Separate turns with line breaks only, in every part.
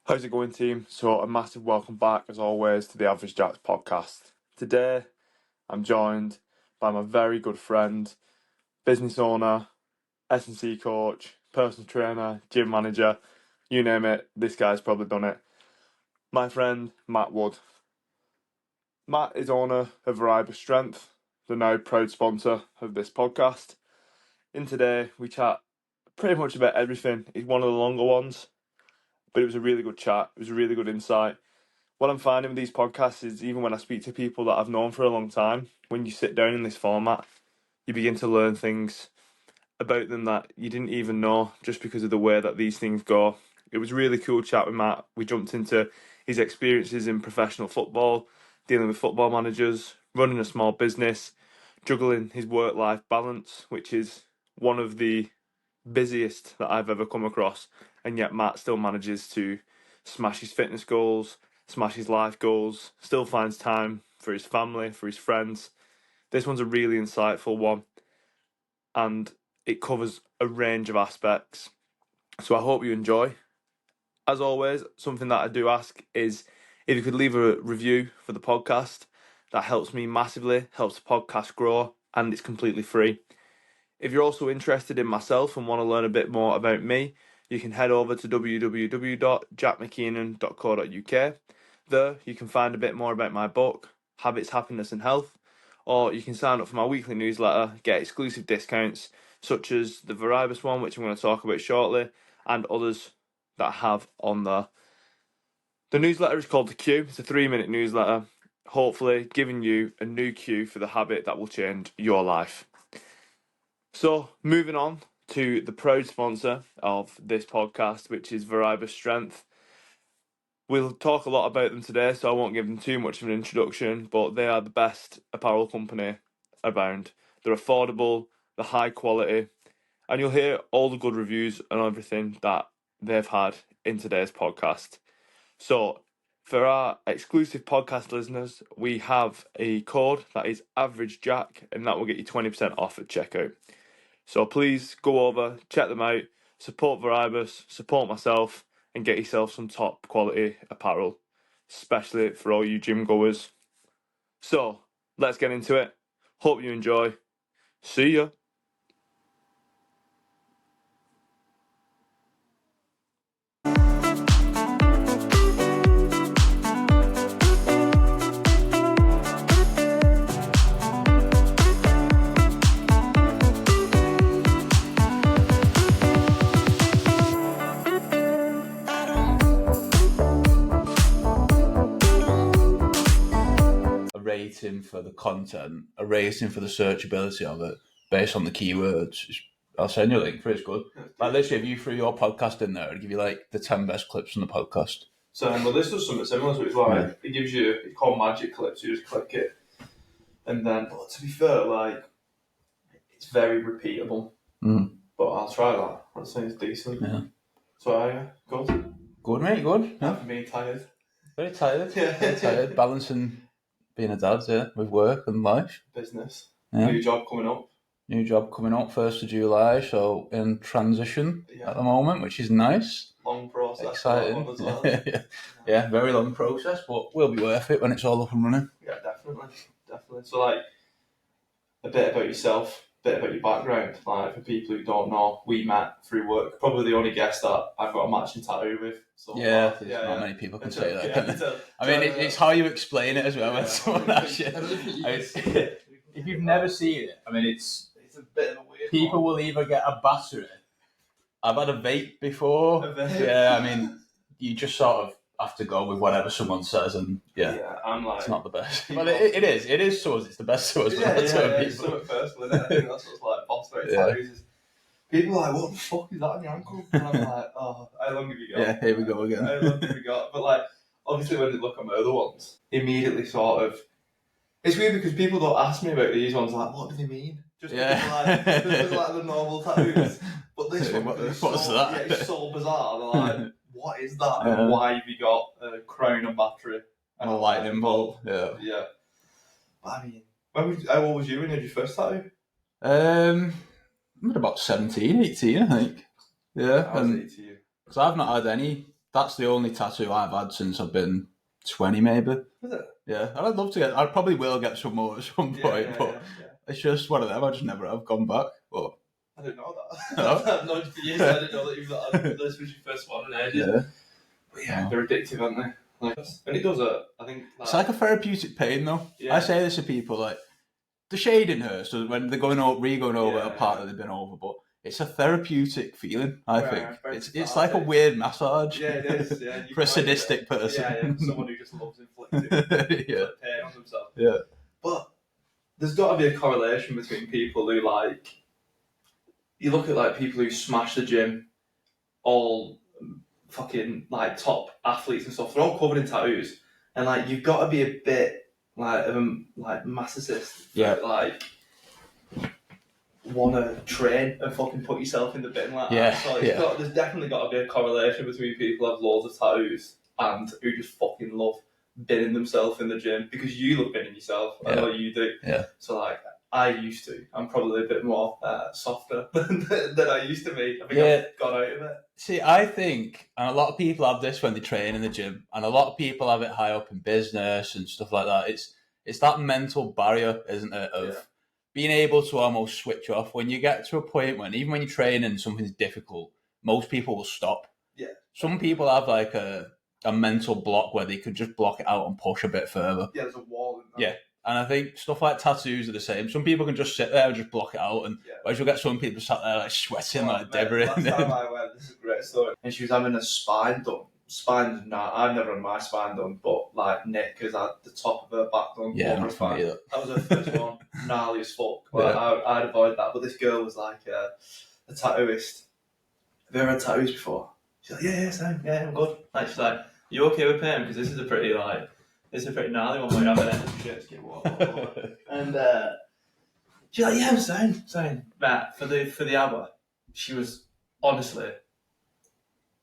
How's it going, team? So, a massive welcome back, as always, to the Average Jacks podcast. Today, I'm joined by my very good friend, business owner, S&C coach, personal trainer, gym manager, you name it, this guy's probably done it. My friend, Matt Wood. Matt is owner of Variable Strength, the now proud sponsor of this podcast. In today, we chat pretty much about everything. It's one of the longer ones, but it was a really good chat. It was a really good insight. What I'm finding with these podcasts is even when I speak to people that I've known for a long time, when you sit down in this format, you begin to learn things about them that you didn't even know just because of the way that these things go. It was a really cool chat with Matt. We jumped into his experiences in professional football, dealing with football managers, running a small business, juggling his work-life balance, which is one of the busiest that I've ever come across, and yet Matt still manages to smash his fitness goals, smash his life goals, still finds time for his family, for his friends. This one's a really insightful one, and it covers a range of aspects. So I hope you enjoy. As always, something that I do ask is if you could leave a review for the podcast. That helps me massively, helps the podcast grow, and it's completely free. If you're also interested in myself and want to learn a bit more about me, you can head over to www.jackmckeenan.co.uk. There, you can find a bit more about my book, Habits, Happiness and Health, or you can sign up for my weekly newsletter, get exclusive discounts, such as the Varibus one, which I'm going to talk about shortly, and others that I have on there. The newsletter is called The Cue. It's a 3-minute newsletter, hopefully giving you a new cue for the habit that will change your life. So, moving on to the proud sponsor of this podcast, which is Variable Strength. We'll talk a lot about them today, so I won't give them too much of an introduction, but they are the best apparel company around. They're affordable, they're high quality, and you'll hear all the good reviews and everything that they've had in today's podcast. So, for our exclusive podcast listeners, we have a code that is Average Jack, and that will get you 20% off at checkout. So please go over, check them out, support Varibus, support myself, and get yourself some top quality apparel, especially for all you gym goers. So let's get into it. Hope you enjoy. See ya.
A rating for the content, a rating for the searchability of it based on the keywords. I'll send you a link for it. It's good. Like literally, if you threw your podcast in there, it'll give you like the 10 best clips from the podcast.
So, well, this does something similar. So it's like it gives you, it's called Magic Clips. You just click it, and then. But to be fair, like it's very repeatable. But I'll try that. That sounds decent.
Yeah.
So good.
Good, mate. Good.
Yeah. I'm being tired.
Very tired.
Yeah.
Very tired. Balancing being a dad, with work and life.
Business.
Yeah.
New job coming up.
New job coming up 1st of July, so in transition at the moment, which is nice.
Long process.
Exciting.
As well.
Yeah, very long process, but will be worth it when it's all up and running.
Yeah, definitely. So, like, a bit about yourself, a bit about your background. Like, for people who don't know, we met through work. Probably the only guest that I've got a matching tattoo with. So
not many people can say that. I mean, it's how you explain it as well when someone asks you. If you've never seen it, I mean, it's a bit of a weird people one. Will either get a battery. I've had a vape before. Yeah, I mean, you just sort of have to go with whatever someone says, and
I'm like,
it's not the best. Well, it is to us. It's the best to us.
It's something personal, isn't it? I think that's what's like boss about tattoos. People are like, what the fuck is that on your ankle? And I'm like, oh, how long have you got?
Yeah, here we go again.
How long have you got? But like, obviously when they look at my other ones, immediately sort of, it's weird because people don't ask me about these ones, like, what do they mean? Just because like the normal tattoos. But this one,
what's
that? Yeah, it's so bizarre. They're like, what is that? And why have you got a crown and battery?
And a lightning bolt. Yeah.
But I mean, how old was you when you had your first tattoo?
I'm about 17, 18, I think. Yeah.
I was 18.
Because I've not had any that's the only tattoo I've had since I've been 20, maybe.
Is it?
Yeah, and I'd love to get. I probably will get some more at some point, but it's just one of them. I just never have gone back. But
I didn't know that. I've known you for years. I didn't know that you've got this was your first one in ages.
yeah,
But yeah, they're addictive, aren't they? Like, and it does I think.
It's like a therapeutic pain, though.
Yeah.
I say this to people, like the shading hurts when they're going over a part that they've been over, but it's a therapeutic feeling. I think it's like a weird massage.
Yeah, it is. Yeah,
for a sadistic person.
Yeah, someone who just loves inflicting pain on themselves.
Yeah,
but there's got to be a correlation between people who like. You look at like people who smash the gym, all fucking like top athletes and stuff. They're all covered in tattoos, and like you've got to be a bit like of a like masochist.
Yeah.
Like want to train and fucking put yourself in the bin like
yeah.
that. So there's definitely got to be a correlation between people who have loads of tattoos and who just fucking love binning themselves in the gym because you love binning yourself. I know you do.
Yeah.
So like. I used to. I'm probably a bit more softer than I used to be. I think I've got out of it.
See, I think, and a lot of people have this when they train in the gym, and a lot of people have it high up in business and stuff like that. It's that mental barrier, isn't it, of being able to almost switch off. When you get to a point when, even when you're training and something's difficult, most people will stop.
Yeah.
Some people have like a mental block where they could just block it out and push a bit further.
Yeah, there's a wall in that.
Yeah. And I think stuff like tattoos are the same. Some people can just sit there and just block it out, and whereas you'll get some people sat there like sweating like Deborah.
Last time I went, this is a great story. And she was having a spine done. I've never had my spine done, but like Nick has had the top of her back done.
Yeah,
that was her first one. Gnarly as fuck. But I'd avoid that. But this girl was like a tattooist. Have you ever had tattoos before? She's like, yeah, same. Yeah, I'm good. Like, she's like, you okay with pain? Because this is a pretty gnarly one where you have an end of shit. And she's like, yeah, I'm saying. Matt, for the hour, she was honestly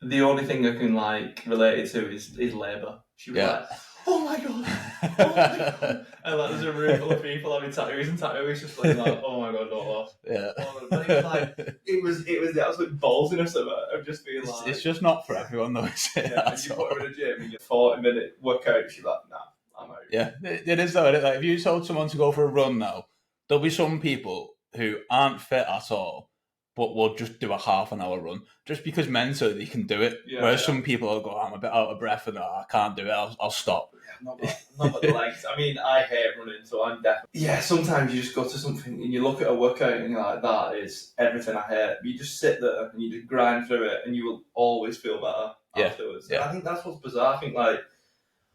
the only thing I can like relate it to is labour. She was like, oh my god. And like there's a room full of people having tattoos and tattoos just like oh my god, not lost.
Yeah.
But it was like it was the absolute ballsiness of just being like
it's just not for everyone though, is it?
Yeah, and you put her in a gym and you 40-minute workout, she's like, nah, I'm out.
Yeah, it is though, isn't it? Like if you told someone to go for a run now, there'll be some people who aren't fit at all, but will just do a half an hour run just because mentally they can do it. Whereas some people will go, I'm a bit out of breath and I can't do it, I'll stop.
Not got the legs. I mean, I hate running, so I'm definitely. Yeah, sometimes you just go to something and you look at a workout and you're like, that is everything I hate. You just sit there and you just grind through it and you will always feel better afterwards. Yeah. And I think that's what's bizarre. I think, like,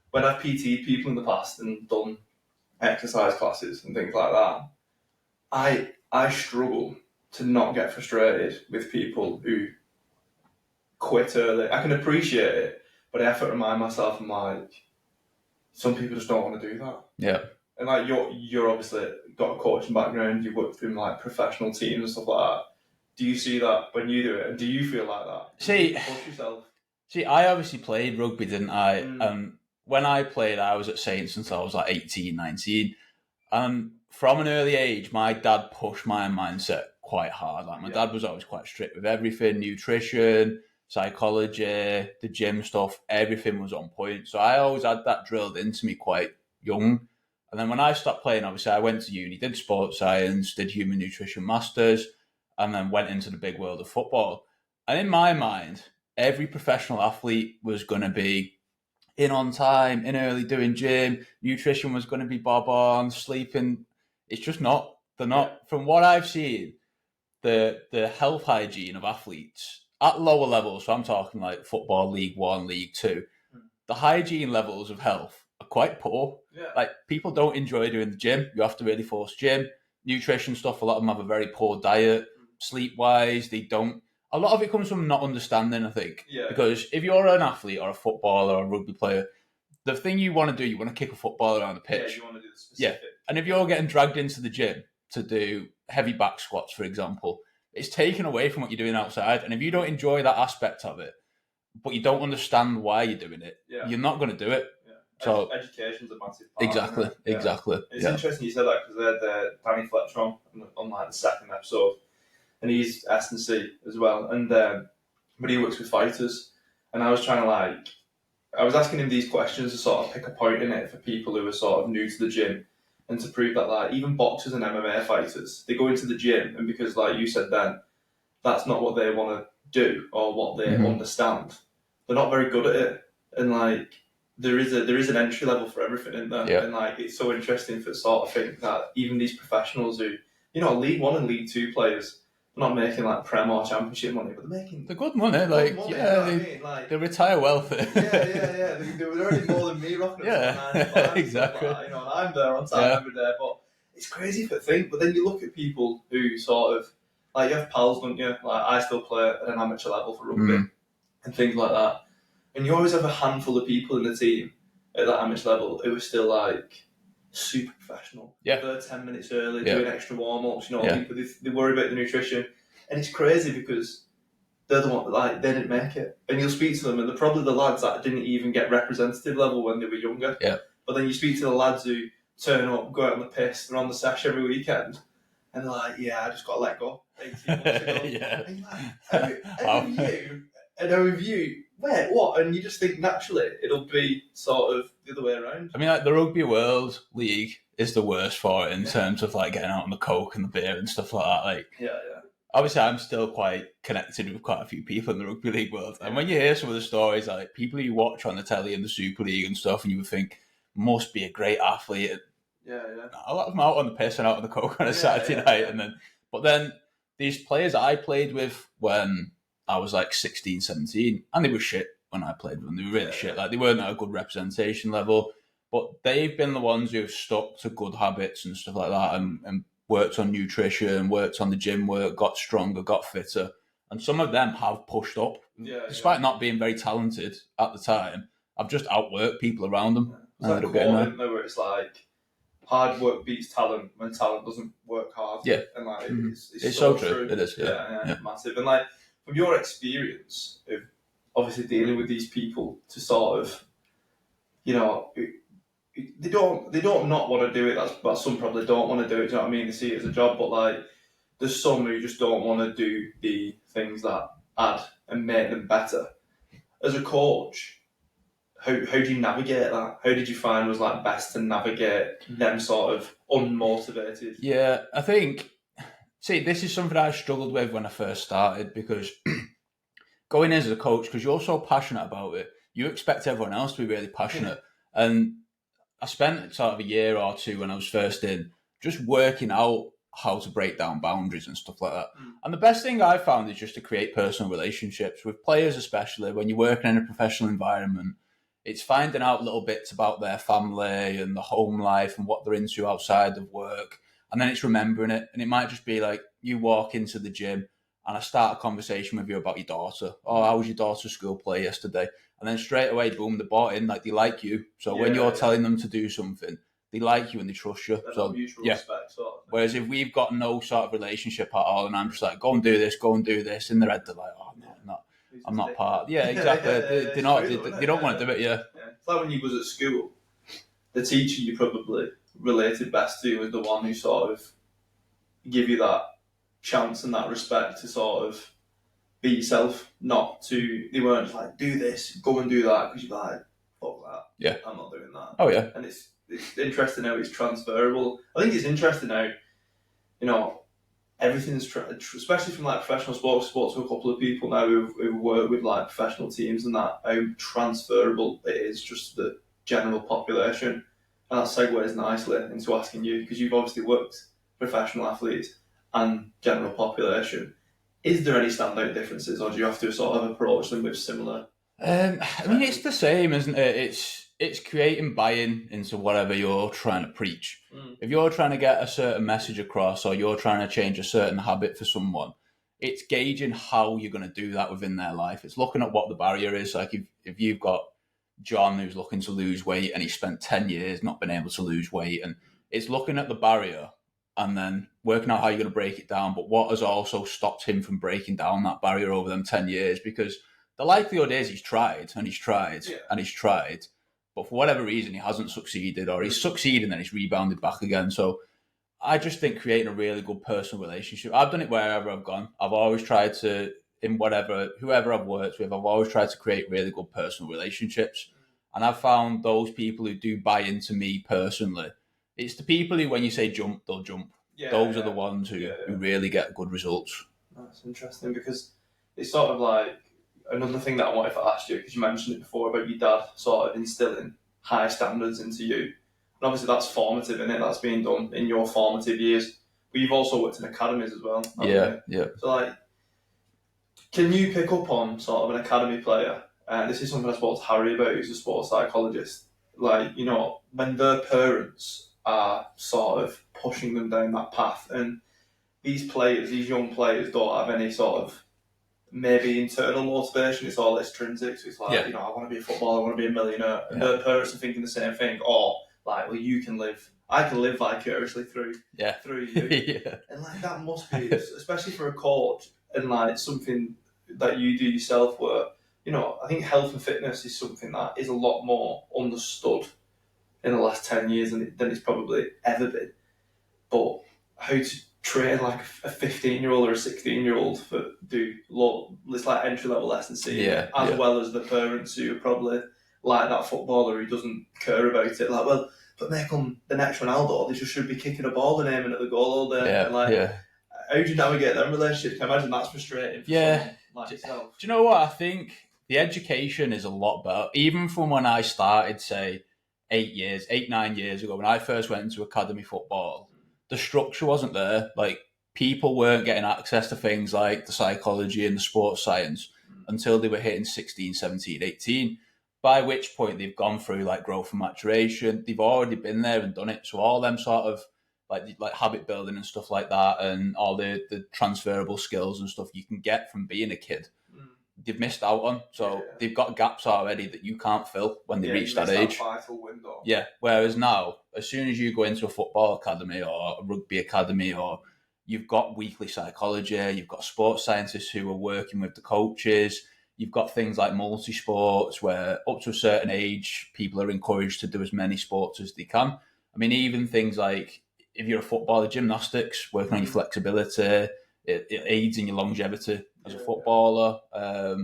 when I've PT'd people in the past and done exercise classes and things like that, I struggle to not get frustrated with people who quit early. I can appreciate it, but I have to remind myself, I'm like, some people just don't want to do that.
Yeah.
And like you're obviously got a coaching background, you've worked through like professional teams and stuff like that. Do you see that when you do it? And do you feel like that? Push yourself.
See, I obviously played rugby, didn't I? And when I played, I was at Saints until I was like 18, 19. And from an early age, my dad pushed my mindset quite hard. Like my dad was always quite strict with everything, nutrition, psychology, the gym stuff, everything was on point. So I always had that drilled into me quite young. And then when I stopped playing, obviously I went to uni, did sports science, did human nutrition masters, and then went into the big world of football. And in my mind, every professional athlete was going to be in on time, in early, doing gym, nutrition was going to be bob on, sleeping. It's just not. They're not. From what I've seen, the health hygiene of athletes at lower levels, so I'm talking like football, League 1, League 2, the hygiene levels of health are quite poor.
Yeah.
Like, people don't enjoy doing the gym. You have to really force gym. Nutrition stuff, a lot of them have a very poor diet. Sleep-wise, they don't. A lot of it comes from not understanding, I think.
Yeah.
Because if you're an athlete or a footballer or a rugby player, the thing you want to do, you want to kick a football around the pitch.
Yeah, you want to do the specific.
Yeah. And if you're getting dragged into the gym to do heavy back squats, for example, it's taken away from what you're doing outside. And if you don't enjoy that aspect of it, but you don't understand why you're doing it, you're not going to do it.
Yeah.
So
education's a massive part.
Exactly.
It's interesting you said that because I had Danny Fletcher on like the second episode, and he's S&C as well, and but he works with fighters, and I was trying to I was asking him these questions to sort of pick a point in it for people who are sort of new to the gym, and to prove that even boxers and MMA fighters, they go into the gym, and because like you said then, that's not what they want to do or what they understand. They're not very good at it, and there is an entry level for everything in there, and it's so interesting for sort of think that even these professionals who, League One and League Two players, they're not making Prem or Championship money, but they're making
the good money. They retire wealthy.
yeah. They're already more than me rocking up to 9 to 5,
exactly.
And I'm there on time every day, but it's crazy to think. But then you look at people who sort of you have pals, don't you? I still play at an amateur level for rugby and things like that, and you always have a handful of people in the team at that amateur level who are still super professional.
Yeah.
They're 10 minutes early, doing extra warm-ups, they worry about the nutrition. And it's crazy because they're the one they didn't make it. And you'll speak to them, and they're probably the lads that didn't even get representative level when they were younger.
Yeah.
But then you speak to the lads who turn up, go out on the piss, they're on the sesh every weekend, and they're like, I just got to let go 18 months ago.
Yeah.
And how have you, where, what? And you just think naturally it'll be sort of the other way around.
I mean, the Rugby World League is the worst for it in terms of getting out on the coke and the beer and stuff like that. Obviously, I'm still quite connected with quite a few people in the Rugby League world. And when you hear some of the stories, people you watch on the telly in the Super League and stuff, and you would think, must be a great athlete. A lot of them out on the piss and out on the coke on a Saturday night. But then these players I played with when I was 16, 17, and they were shit when I played with them. They were really shit. They weren't at a good representation level. But they've been the ones who've stuck to good habits and stuff like that and worked on nutrition, worked on the gym work, got stronger, got fitter. And some of them have pushed up. Despite not being very talented at the time, I've just outworked people around them.
It's like a quote, isn't there, where it's hard work beats talent when talent doesn't work hard.
Yeah.
And
it's so true. It is,
massive. And from your experience of obviously dealing with these people to sort of, they don't not want to do it. But some probably don't want to do it. Do you know what I mean? They see it as a job, but there's some who just don't want to do the things that add and make them better. As a coach, how do you navigate that? How did you find was best to navigate them sort of unmotivated?
Yeah, I think. See, this is something I struggled with when I first started because going in as a coach, because you're so passionate about it, you expect everyone else to be really passionate. And I spent sort of a year or two when I was first in just working out how to break down boundaries and stuff like that. And the best thing I found is just to create personal relationships with players, especially when you're working in a professional environment. It's finding out little bits about their family and the home life and what they're into outside of work. And then it's remembering it. And it might just be you walk into the gym and I start a conversation with you about your daughter. Oh, how was your daughter's school play yesterday? And then straight away, boom, they're bought in. They like you. So when you're telling them to do something, they like you and they trust you.
So mutual respect, sort of thing.
Whereas if we've got no sort of relationship at all, and I'm just go and do this, in their head they're oh no, I'm not part. Yeah, exactly. They don't want to do it. Yeah.
It's like when you was at school, the teacher you probably related best to was the one who sort of give you that chance and that respect to sort of be yourself. They weren't just do this, go and do that, because you're fuck that.
Yeah.
I'm not doing that.
Oh yeah.
And it's interesting how it's transferable. I think it's interesting how, everything's, especially from professional sports to a couple of people now who work with professional teams and that, how transferable it is just to the general population. And that segues nicely into asking you, because you've obviously worked professional athletes and general population. Is there any standout differences, or do you have to sort of approach them with similar?
I mean, it's the same, isn't it? It's creating buy-in into whatever you're trying to preach. If you're trying to get a certain message across, or you're trying to change a certain habit for someone, it's gauging how you're going to do that within their life. It's looking at what the barrier is. If you've got John who's looking to lose weight and he spent 10 years not being able to lose weight, and it's looking at the barrier and then working out how you're going to break it down, but what has also stopped him from breaking down that barrier over them 10 years, because the likelihood is he's tried and he's tried and he's tried, but for whatever reason he hasn't succeeded, or he's succeeded and then he's rebounded back again. So I just think creating a really good personal relationship, I've done it wherever I've gone. I've always tried to in whoever I've worked with, I've always tried to create really good personal relationships. And I've found those people who do buy into me personally, it's the people who, when you say jump, they'll jump. Those are the ones who really get good results.
That's interesting, because it's sort of like another thing that I wanted to ask you, because you mentioned it before about your dad sort of instilling high standards into you. And obviously that's formative, isn't it? That's being done in your formative years. But you've also worked in academies as well.
Yeah.
So like, can you pick up on sort of an academy player? And this is something I spoke to Harry about, who's a sports psychologist. Like, you know, when their parents are sort of pushing them down that path, and these young players don't have any sort of maybe internal motivation, it's all extrinsic. So it's like, you know, I want to be a footballer, I want to be a millionaire. And their parents are thinking the same thing. Or like, well, I can live vicariously through you. And like, that must be, especially for a coach, and like something that you do yourself, where, you know, I think health and fitness is something that is a lot more understood in the last 10 years than it's probably ever been. But how to train like a 15-year-old or a 16-year-old it's like entry-level lessons, as well as the parents who are probably like that footballer who doesn't care about it. Like, well, but make them the next Ronaldo, they just should be kicking a ball and aiming at the goal all day. How do you navigate that relationship? Can I imagine that's frustrating for someone like yourself?
Do you know what? I think the education is a lot better. Even from when I started, say, 9 years ago, when I first went into academy football, the structure wasn't there. Like, people weren't getting access to things like the psychology and the sports science until they were hitting 16, 17, 18, by which point they've gone through like growth and maturation. They've already been there and done it. So all them sort of like habit building and stuff like that, and all the transferable skills and stuff you can get from being a kid, they've missed out on. So they've got gaps already that you can't fill when they reach that age.
That vital window.
Yeah. Whereas now, as soon as you go into a football academy or a rugby academy, or you've got weekly psychology, you've got sports scientists who are working with the coaches, you've got things like multi-sports where up to a certain age, people are encouraged to do as many sports as they can. I mean, even things like, if you're a footballer, gymnastics, working on your flexibility, it aids in your longevity as a footballer.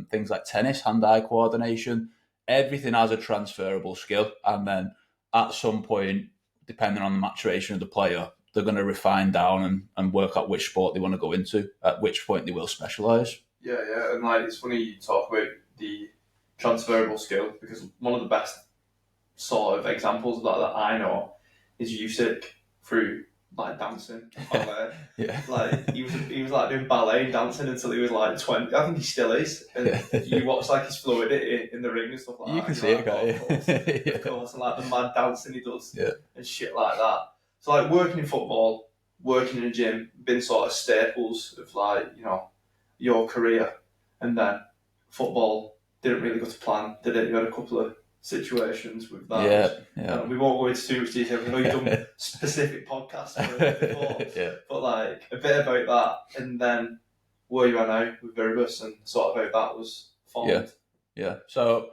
Things like tennis, hand-eye coordination, everything has a transferable skill. And then at some point, depending on the maturation of the player, they're going to refine down and work out which sport they want to go into, at which point they will specialise.
Yeah. And like, it's funny you talk about the transferable skill, because one of the best sort of examples of that I know is Usyk, through like dancing, ballet. Like he was like doing ballet and dancing until he was like 20. I think he still is. And you watch like his fluidity in the ring and stuff like that.
You can see it,
can't you? Of course, and like the mad dancing he does and shit like that. So like, working in football, working in a gym, been sort of staples of like, you know, your career. And then football didn't really go to plan, did it? You had a couple of situations with that. We won't go into too much detail. I know you've done specific podcasts for it before, but like a bit about that, and then where you are now with Viribus, and sort of how that was formed.
So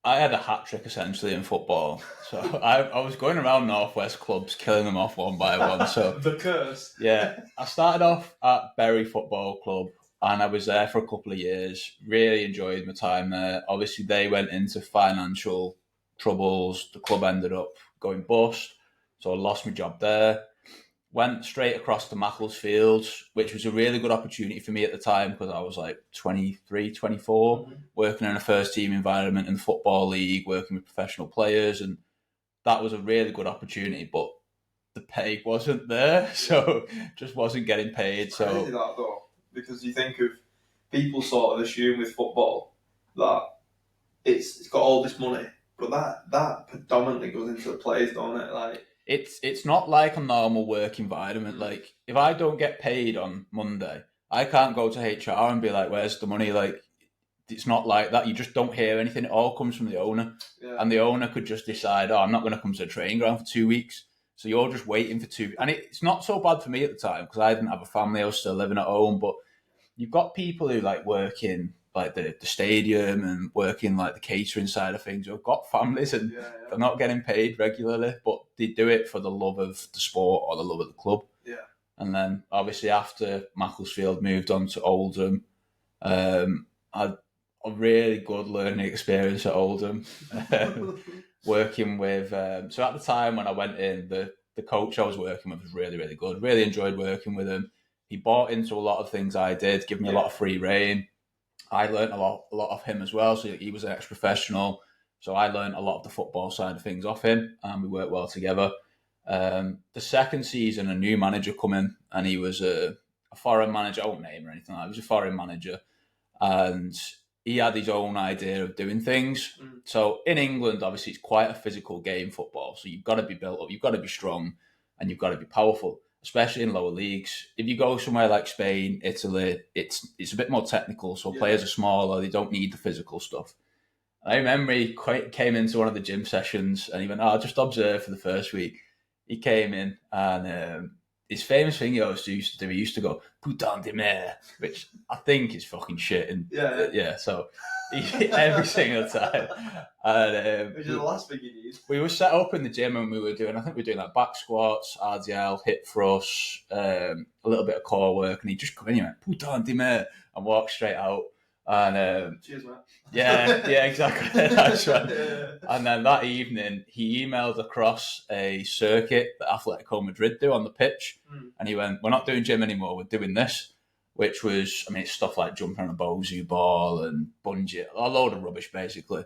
I had a hat trick essentially in football. So I was going around Northwest clubs, killing them off one by one. So
the curse.
I started off at Bury Football Club, and I was there for a couple of years. Really enjoyed my time there. Obviously, they went into financial troubles. The club ended up going bust, so I lost my job there. Went straight across to Macclesfield, which was a really good opportunity for me at the time, because I was like 23, 24, working in a first team environment in the Football League, working with professional players, and that was a really good opportunity, but the pay wasn't there, so just wasn't getting paid. So
crazy that though. Because you think of, people sort of assume with football that it's got all this money, but that predominantly goes into the players, don't it? Like,
it's not like a normal work environment. Like, if I don't get paid on Monday, I can't go to HR and be like, "Where's the money?" Like, it's not like that. You just don't hear anything. It all comes from the owner, and the owner could just decide, "Oh, I'm not going to come to the training ground for 2 weeks." So you're just waiting for two. And it's not so bad for me at the time, because I didn't have a family. I was still living at home. But you've got people who like work in like the stadium and work in like the catering side of things, who have got families, and they're not getting paid regularly, but they do it for the love of the sport or the love of the club. And then obviously after Macclesfield moved on to Oldham, I had a really good learning experience at Oldham, working with. So at the time when I went in, the coach I was working with was really, really good. Really enjoyed working with him. He bought into a lot of things I did, give me a lot of free reign. I learned a lot of him as well. So he was an ex-professional. So I learned a lot of the football side of things off him, and we worked well together. The second season, a new manager come in, and he was a foreign manager. I won't name or anything like that. He was a foreign manager, and he had his own idea of doing things. So in England, obviously, it's quite a physical game, football. So you've got to be built up, you've got to be strong, and you've got to be powerful, especially in lower leagues. If you go somewhere like Spain, Italy, it's a bit more technical. So players are smaller, they don't need the physical stuff. I remember he came into one of the gym sessions and he went, I'll just observe for the first week. He came in and his famous thing he always used to do, he used to go, putain de mer, which I think is fucking shit. And so every single time. And,
which is the last thing you need.
We were set up in the gym and we were doing like back squats, RDL, hip thrusts, a little bit of core work. And he'd just come in and went, putain de mer, and walk straight out. And
cheers, mate.
Yeah, exactly. That's right. And then that evening, he emailed across a circuit that Atletico Madrid do on the pitch, and he went, "We're not doing gym anymore. We're doing this," which was, it's stuff like jumping on a Bozu ball and bungee, a load of rubbish basically.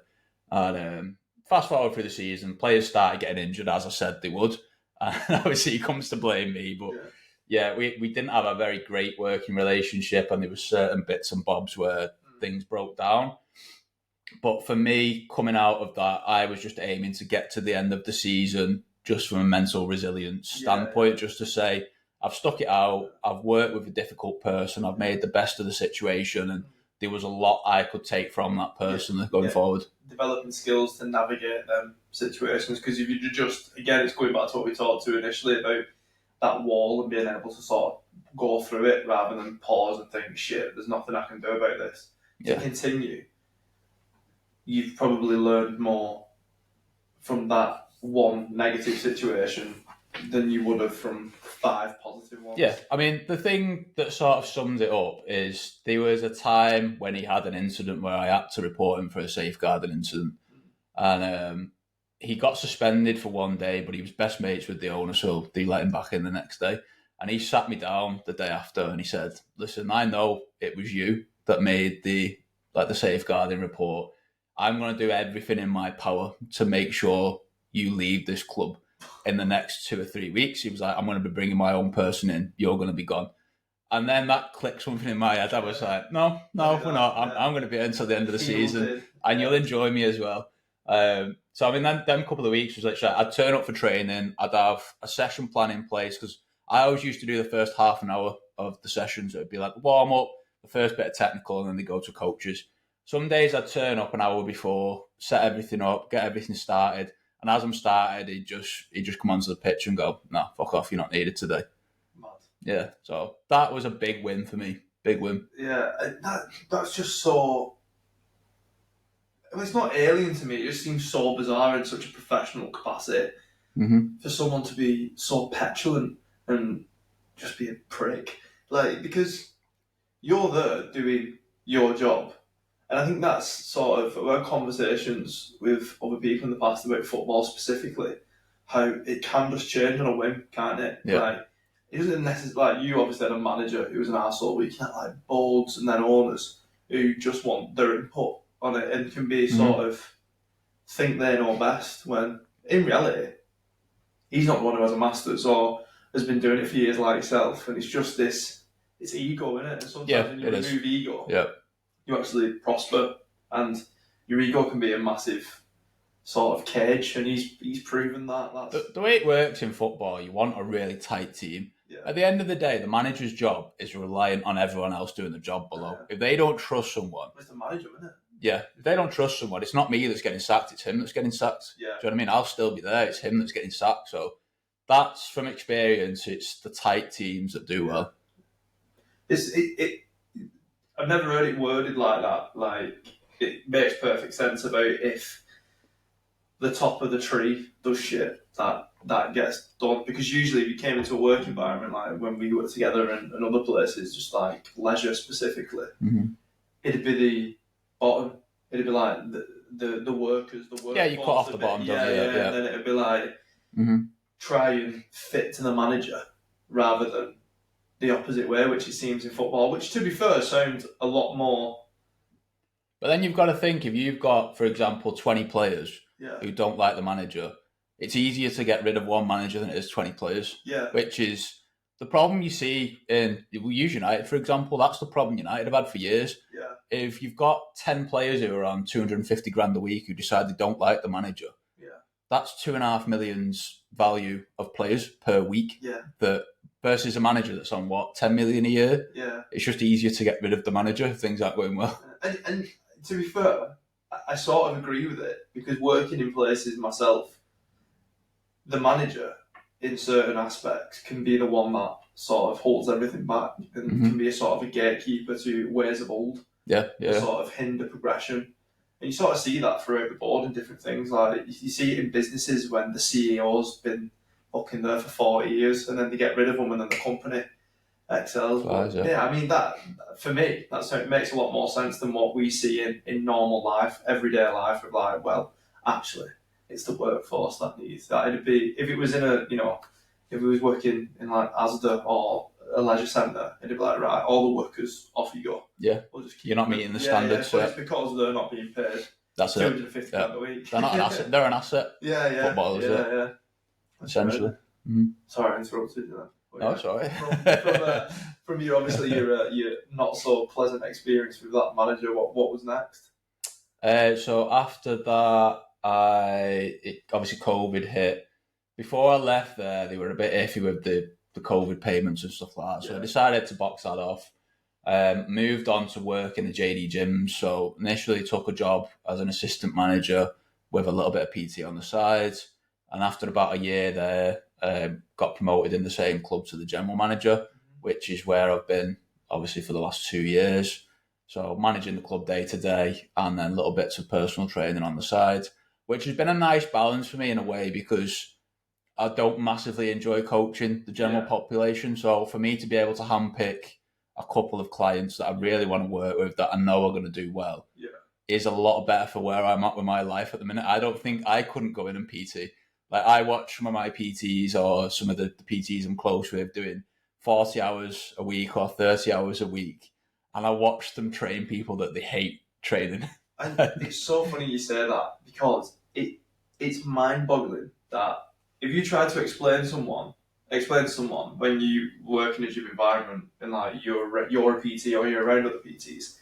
And fast forward through the season, players started getting injured, as I said they would, and obviously he comes to blame me, but. Yeah, we didn't have a very great working relationship, and there were certain bits and bobs where things broke down. But for me, coming out of that, I was just aiming to get to the end of the season just from a mental resilience standpoint, just to say, I've stuck it out, I've worked with a difficult person, I've made the best of the situation, and there was a lot I could take from that person going forward.
Developing skills to navigate them situations, because if you just, again, it's going back to what we talked to initially about that wall and being able to sort of go through it rather than pause and think, shit, there's nothing I can do about this. To continue, you've probably learned more from that one negative situation than you would have from 5 positive ones.
Yeah, the thing that sort of sums it up is there was a time when he had an incident where I had to report him for a safeguarding incident. And he got suspended for 1 day, but he was best mates with the owner, so they let him back in the next day. And he sat me down the day after and he said, listen, I know it was you that made the safeguarding report. I'm going to do everything in my power to make sure you leave this club in the next 2 or 3 weeks. He was like, I'm going to be bringing my own person in. You're going to be gone. And then that clicked something in my head. I was like, no, we're not. I'm going to be here until the end of the season, and you'll enjoy me as well. So them couple of weeks was literally, I'd turn up for training, I'd have a session plan in place, because I always used to do the first half an hour of the sessions. It would be like warm up, the first bit of technical, and then they go to coaches. Some days I'd turn up an hour before, set everything up, get everything started, and as I'm started, he'd just come onto the pitch and go, "No, fuck off, you're not needed today."
Mad.
Yeah, so that was a big win for me. Big win.
Yeah, that's just so. It's not alien to me. It just seems so bizarre in such a professional capacity for someone to be so petulant and just be a prick. Because you're there doing your job. And I think that's sort of our conversations with other people in the past about football specifically, how it can just change on a whim, can't it?
Yeah.
It doesn't necessarily, you obviously had a manager who was an arsehole, but you can't boards and then owners who just want their input on it and can be sort of think they know best, when in reality he's not the one who has a master's or has been doing it for years like yourself, and it's just it's ego, isn't it? And sometimes when you remove ego, you actually prosper, and your ego can be a massive sort of cage, and he's proven that.
The way it works in football, you want a really tight team. At the end of the day, the manager's job is reliant on everyone else doing the job below. If they don't trust someone,
it's the manager, isn't it?
Yeah, if they don't trust someone, it's not me that's getting sacked, it's him that's getting sacked.
Yeah.
Do you know what I mean? I'll still be there, it's him that's getting sacked. So that's from experience, it's the tight teams that do well.
I've never heard it worded like that. It makes perfect sense about if the top of the tree does shit, that gets done. Because usually if you came into a work environment, like when we work together and other places, just like leisure specifically, it'd be the bottom. It'd be like the workers, the workforce.
Yeah, you cut off the bottom, don't you?
Yeah. And then it'd be like try and fit to the manager rather than the opposite way, which it seems in football. Which, to be fair, sounds a lot more.
But then you've got to think, if you've got, for example, 20 players who don't like the manager, it's easier to get rid of one manager than it is 20 players.
Yeah.
Which is the problem you see in, we use United, for example. That's the problem United have had for years.
Yeah.
If you've got 10 players who are on 250 grand a week who decide they don't like the manager, that's 2.5 million's value of players per week.
Yeah.
That versus a manager that's on 10 million a year.
Yeah.
It's just easier to get rid of the manager if things aren't going well.
And to be fair, I sort of agree with it, because working in places myself, the manager in certain aspects can be the one that sort of holds everything back and can be a sort of a gatekeeper to ways of old.
Yeah.
Sort of hinder progression. And you sort of see that throughout the board in different things. Like you see it in businesses when the CEO's been fucking there for 40 years and then they get rid of them and then the company excels. I mean, that for me, it makes a lot more sense than what we see in normal life, everyday life, of like, well, actually, it's the workforce that needs that. It'd be, if it was in a, if it was working in like Asda or a leisure centre, it'd be like, right, all the workers, off you go.
Yeah.
We'll just
You're not meeting the standards.
But it's because they're not being paid.
That's
250 grand a week.
They're not an asset. They're an asset.
Yeah.
Footballers,
yeah.
Essentially.
Sorry, I interrupted you there.
No, sorry.
From your obviously your not so pleasant experience with that manager, what was next?
So after that, obviously COVID hit. Before I left there, they were a bit iffy with the COVID payments and stuff like that. So I decided to box that off. Moved on to work in the JD gyms. So initially took a job as an assistant manager with a little bit of PT on the side. And after about a year there, got promoted in the same club to the general manager, which is where I've been obviously for the last 2 years. So managing the club day to day and then little bits of personal training on the side, which has been a nice balance for me in a way, because I don't massively enjoy coaching the general population. So for me to be able to handpick a couple of clients that I really want to work with that I know are going to do well is a lot better for where I'm at with my life at the minute. I don't think I couldn't go in and PT. Like, I watch some of my PTs or some of the PTs I'm close with doing 40 hours a week or 30 hours a week, and I watch them train people that they hate training.
And it's so funny you say that, because it's mind-boggling that if you try to explain to someone when you work in a gym environment and like you're a PT or you're around other PTs,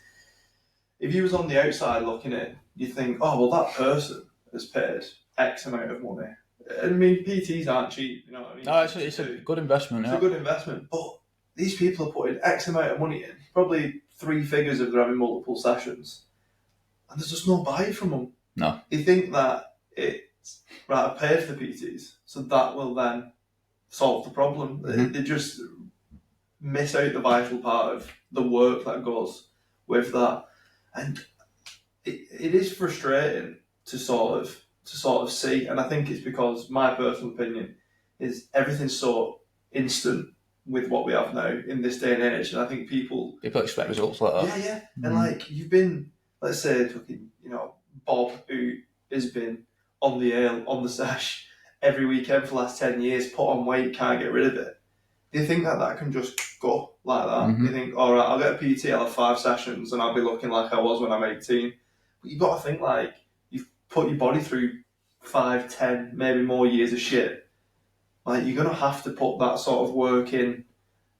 if you was on the outside looking in, you think, oh well, that person has paid X amount of money. I mean, PTs aren't cheap, you know what I mean? No,
it's a good investment.
It's a good investment, but these people are putting X amount of money in, probably 3 figures if they're having multiple sessions, and there's just no buy from them.
No.
They think that it's right, I pay for the PTs, so that will then solve the problem. They just miss out the vital part of the work that goes with that, and it is frustrating to sort of see. And I think it's because my personal opinion is everything's so instant with what we have now in this day and age, and I think people
expect results like that.
Yeah. And like, you've been, let's say, Bob, who has been on the ale, on the sesh every weekend for the last 10 years, put on weight, can't get rid of it. Do you think that can just go like that? Do you think, all right, I'll get a PT, I'll have 5 sessions and I'll be looking like I was when I'm 18? But you've got to think, like, you've put your body through 5, 10, maybe more years of shit. Like, you're going to have to put that sort of work in.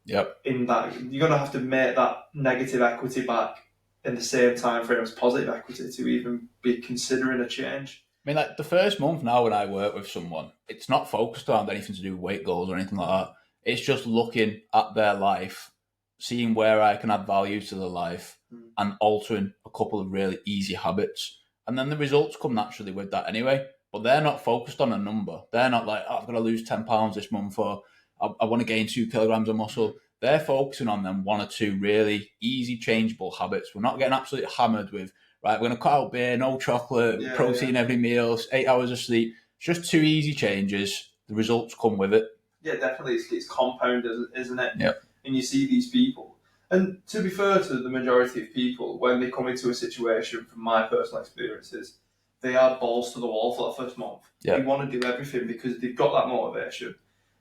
Yep.
In that, you're going to have to make that negative equity back in the same time frame as positive equity to even be considering a change.
I mean, like, the first month now when I work with someone, it's not focused around anything to do with weight goals or anything like that. It's just looking at their life, seeing where I can add value to their life and altering a couple of really easy habits. And then the results come naturally with that anyway. But they're not focused on a number. They're not like, oh, I've got to lose 10 pounds this month, or I want to gain 2 kilograms of muscle. They're focusing on them 1 or 2 really easy, changeable habits. We're not getting absolutely hammered with, right, we're going to cut out beer, no chocolate, protein every meal, 8 hours of sleep. It's just 2 easy changes. The results come with it.
Yeah, definitely. It's compounded, isn't it?
Yeah.
And you see these people, And to be fair to the majority of people, when they come into a situation, from my personal experiences, they are balls to the wall for that first month.
Yeah.
They want to do everything because they've got that motivation.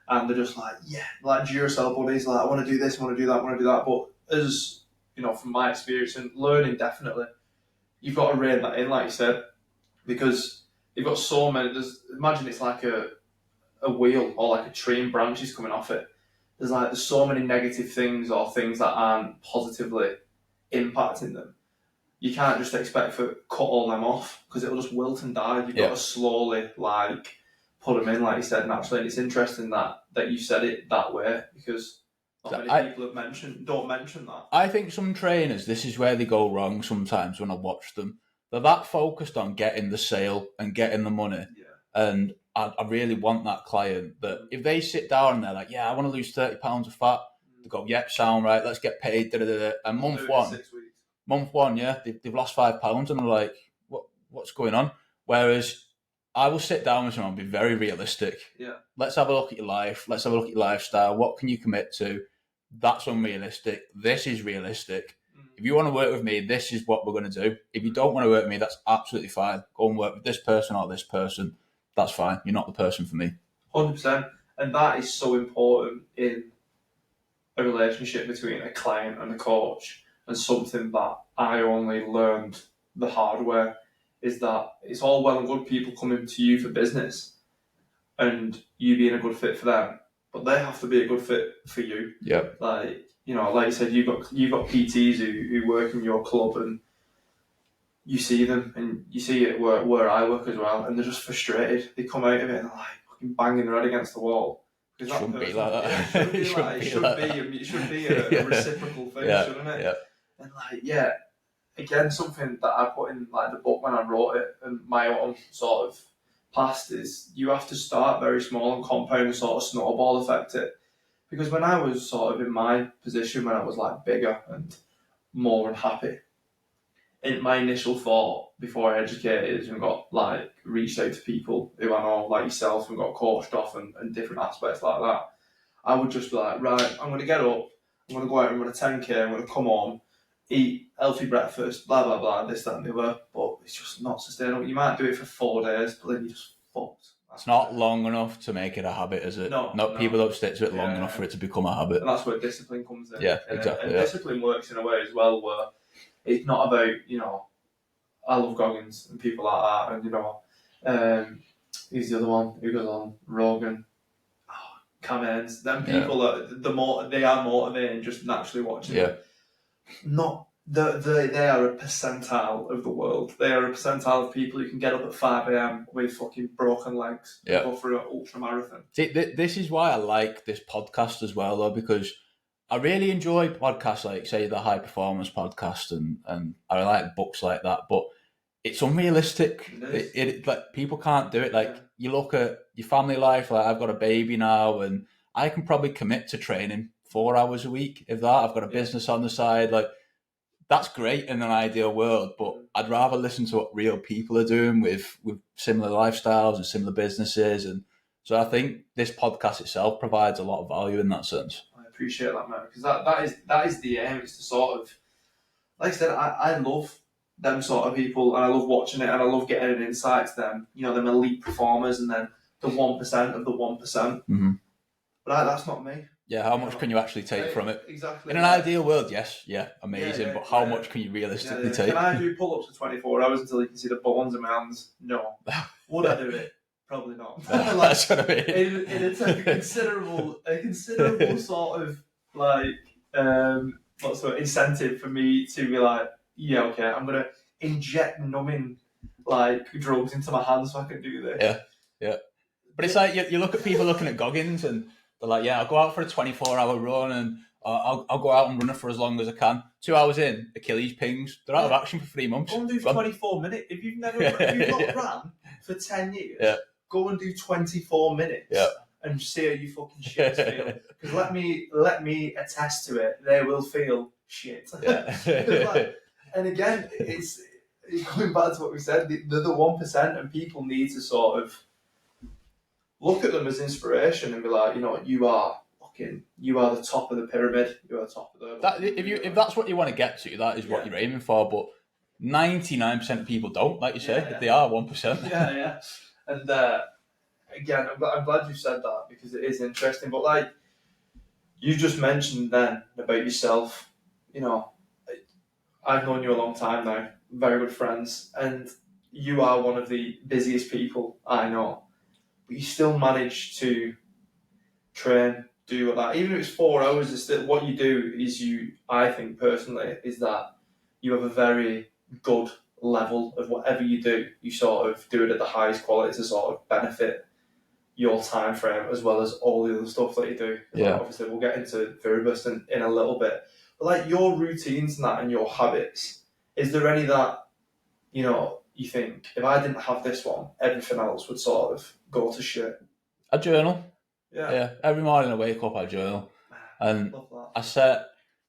And they're just like, yeah, like Duracell buddies, like, I want to do this, I want to do that, I want to do that. But as, from my experience and learning, definitely, you've got to rein that in, like you said, because you've got so many, imagine it's like a wheel or like a tree and branches coming off it. There's so many negative things or things that aren't positively impacting them. You can't just expect to cut all them off because it'll just wilt and die. You've got to slowly put them in, like you said, naturally. And it's interesting that you said it that way because not many people don't mention that.
I think some trainers, this is where they go wrong sometimes when I watch them. They're that focused on getting the sale and getting the money.
Yeah.
And I really want that client that if they sit down and they're like, yeah, I want to lose 30 pounds of fat, they go, yep, sound right, let's get paid. And month one, yeah, they've lost 5 pounds and I'm like, what's going on? Whereas I will sit down with someone and be very realistic.
Yeah.
Let's have a look at your life. Let's have a look at your lifestyle. What can you commit to? That's unrealistic. This is realistic. If you want to work with me, this is what we're going to do. If you don't want to work with me, that's absolutely fine. Go and work with this person or this person. That's fine. You're not the person for me.
100%. And that is so important in a relationship between a client and a coach. And something that I only learned the hard way is that it's all well and good people coming to you for business and you being a good fit for them, but they have to be a good fit for you.
Yeah.
Like you said, you've got PTs who work in your club and you see them and you see it where I work as well, and they're just frustrated. They come out of it and they're like fucking banging their head against the wall.
It shouldn't be like that.
Yeah, it should be a reciprocal thing, shouldn't it?
Yeah.
And again, something that I put in the book when I wrote it, and my own sort of past is you have to start very small and compound and sort of snowball effect it. Because when I was sort of in my position, when I was bigger and more unhappy, my initial thought before I educated and got reached out to people who I know like yourself and got coached off and different aspects like that, I would just be like, right, I'm going to get up, I'm going to go out and run a 10k, I'm going to come home, eat healthy breakfast, blah, blah, blah, this, that and the other, but it's just not sustainable. You might do it for 4 days, but then you just fucked.
It's not long enough to make it a habit, is it?
No.
People don't stick to it long enough for it to become a habit.
And that's where discipline comes in.
Yeah, exactly.
And discipline works in a way as well where it's not about, I love Goggins and people like that, and who's the other one who goes on? Rogan, Cam Ends. Them people they are motivating just naturally watching.
Yeah.
They are a percentile of the world. They are a percentile of people who can get up at 5 a.m. with fucking broken legs and go for an ultra marathon.
See, this is why I like this podcast as well, though, because I really enjoy podcasts like, say, the High Performance podcast, and I like books like that, but it's unrealistic. It people can't do it. You look at your family life, I've got a baby now, and I can probably commit to training 4 hours a week, if that. I've got a business on the side, that's great in an ideal world, but I'd rather listen to what real people are doing with similar lifestyles and similar businesses. And so I think this podcast itself provides a lot of value in that sense.
I appreciate that, man, because that is the aim. It's to sort of, like I said, I love them sort of people, and I love watching it, and I love getting an insight to them, them elite performers, and then the 1% of the 1%.
Mm-hmm.
But that's not me.
Yeah, how much can you actually take from it?
Exactly.
In an ideal world, yes, amazing. But how much can you realistically take?
Can I do pull-ups for 24 hours until you can see the bones in my hands? No. Would I do it? Probably not.
That's what I mean.
It'd take a considerable sort of incentive for me to be like, yeah, okay, I'm gonna inject numbing drugs into my hands so I can do this.
Yeah. But it's like you look at people looking at Goggins and they're like, yeah, I'll go out for a 24-hour run and I'll go out and run it for as long as I can. 2 hours in, Achilles pings. They're out of action for 3 months.
Go and do 24 minutes. If you've not ran for 10 years, go and do 24 minutes and see how you fucking shit feel. Because let me attest to it. They will feel shit. And again, it's going back to what we said. They're the 1%, and people need to sort of look at them as inspiration and be like, you are you are the top of the pyramid. You are the top of the.
That if that's what you want to get to, that is what you're aiming for. But 99% of people don't, like you say, they are 1%.
Yeah. And again, I'm glad you said that because it is interesting. But like you just mentioned then about yourself, you know, I've known you a long time now, very good friends, and you are one of the busiest people I know. But you still manage to train, do that. Even if it's 4 hours, is that what you do is I think personally, is that you have a very good level of whatever you do. You sort of do it at the highest quality to sort of benefit your time frame as well as all the other stuff that you do.
Yeah.
Like, obviously, we'll get into Viribus in a little bit. But like your routines and that and your habits, is there any that, you think, if I didn't have this one, everything else would sort of go to shit?
I journal.
Yeah.
Every morning I wake up, I journal. And
Love that.
I set,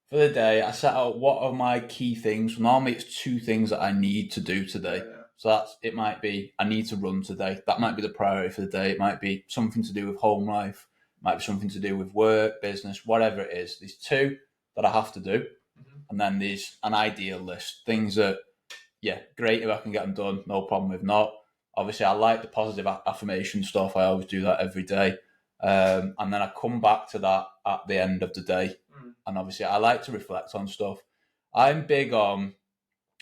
for the day, I set out what are my key things. Normally it's 2 things that I need to do today.
Yeah.
So it might be, I need to run today. That might be the priority for the day. It might be something to do with home life. It might be something to do with work, business, whatever it is. There's 2 that I have to do.
Mm-hmm.
And then there's an ideal list. Things that, great if I can get them done. No problem if not. Obviously, I like the positive affirmation stuff. I always do that every day. And then I come back to that at the end of the day. And obviously, I like to reflect on stuff. I'm big on,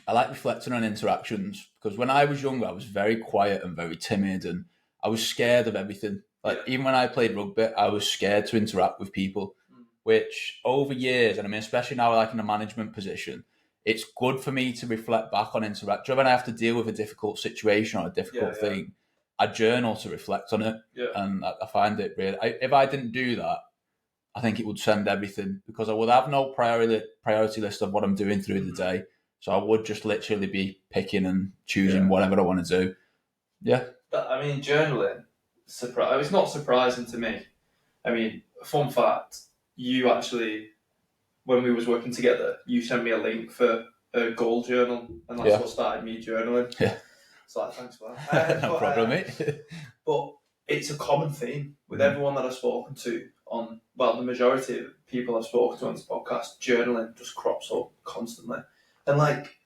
I like reflecting on interactions because when I was younger, I was very quiet and very timid and I was scared of everything. Like even when I played rugby, I was scared to interact with people, which over years, and I mean, especially now like in a management position, it's good for me to reflect back on interaction. When I have to deal with a difficult situation or a difficult thing, I journal to reflect on it.
Yeah.
And I find it really, if I didn't do that, I think it would send everything because I would have no priority list of what I'm doing through the day. So I would just literally be picking and choosing whatever I want to do. Yeah.
I mean, journaling, it's not surprising to me. I mean, fun fact, you actually, when we was working together, you sent me a link for a goal journal, and that's what started me journaling.
Yeah.
So thanks for that.
No problem, mate.
But it's a common theme with everyone that I've spoken to the majority of people I've spoken to on this podcast, journaling just crops up constantly. And like,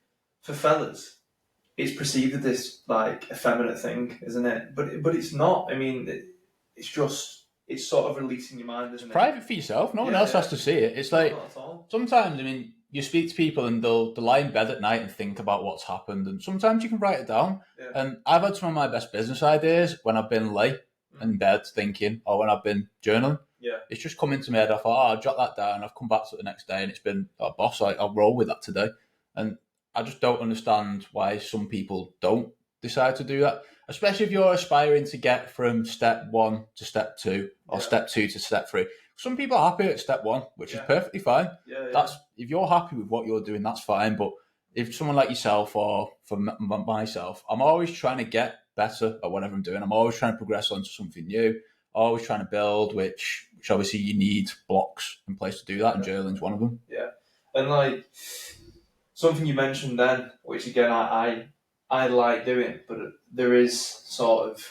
for fellas, it's perceived as this like effeminate thing, isn't it? But it's not. I mean, it's sort of releasing your mind, isn't it?
Private for yourself. No one else has to see it. It's like sometimes, I mean, you speak to people and they'll lie in bed at night and think about what's happened, and sometimes you can write it down.
Yeah.
And I've had some of my best business ideas when I've been late in bed thinking, or when I've been journaling.
Yeah.
It's just come into my head. I thought, I'll jot that down. I've come back to it the next day and it's been, boss, I'll roll with that today. And I just don't understand why some people don't decide to do that, especially if you're aspiring to get from step 1 to step 2 or step 2 to step 3. Some people are happy at step 1, which is perfectly fine. That's if you're happy with what you're doing, that's fine. But if someone like yourself or for myself, I'm always trying to get better at whatever I'm doing. I'm always trying to progress onto something new, always trying to build, which obviously you need blocks in place to do that, and journaling's one of them.
Yeah. And like something you mentioned then, which again I like doing, but there is sort of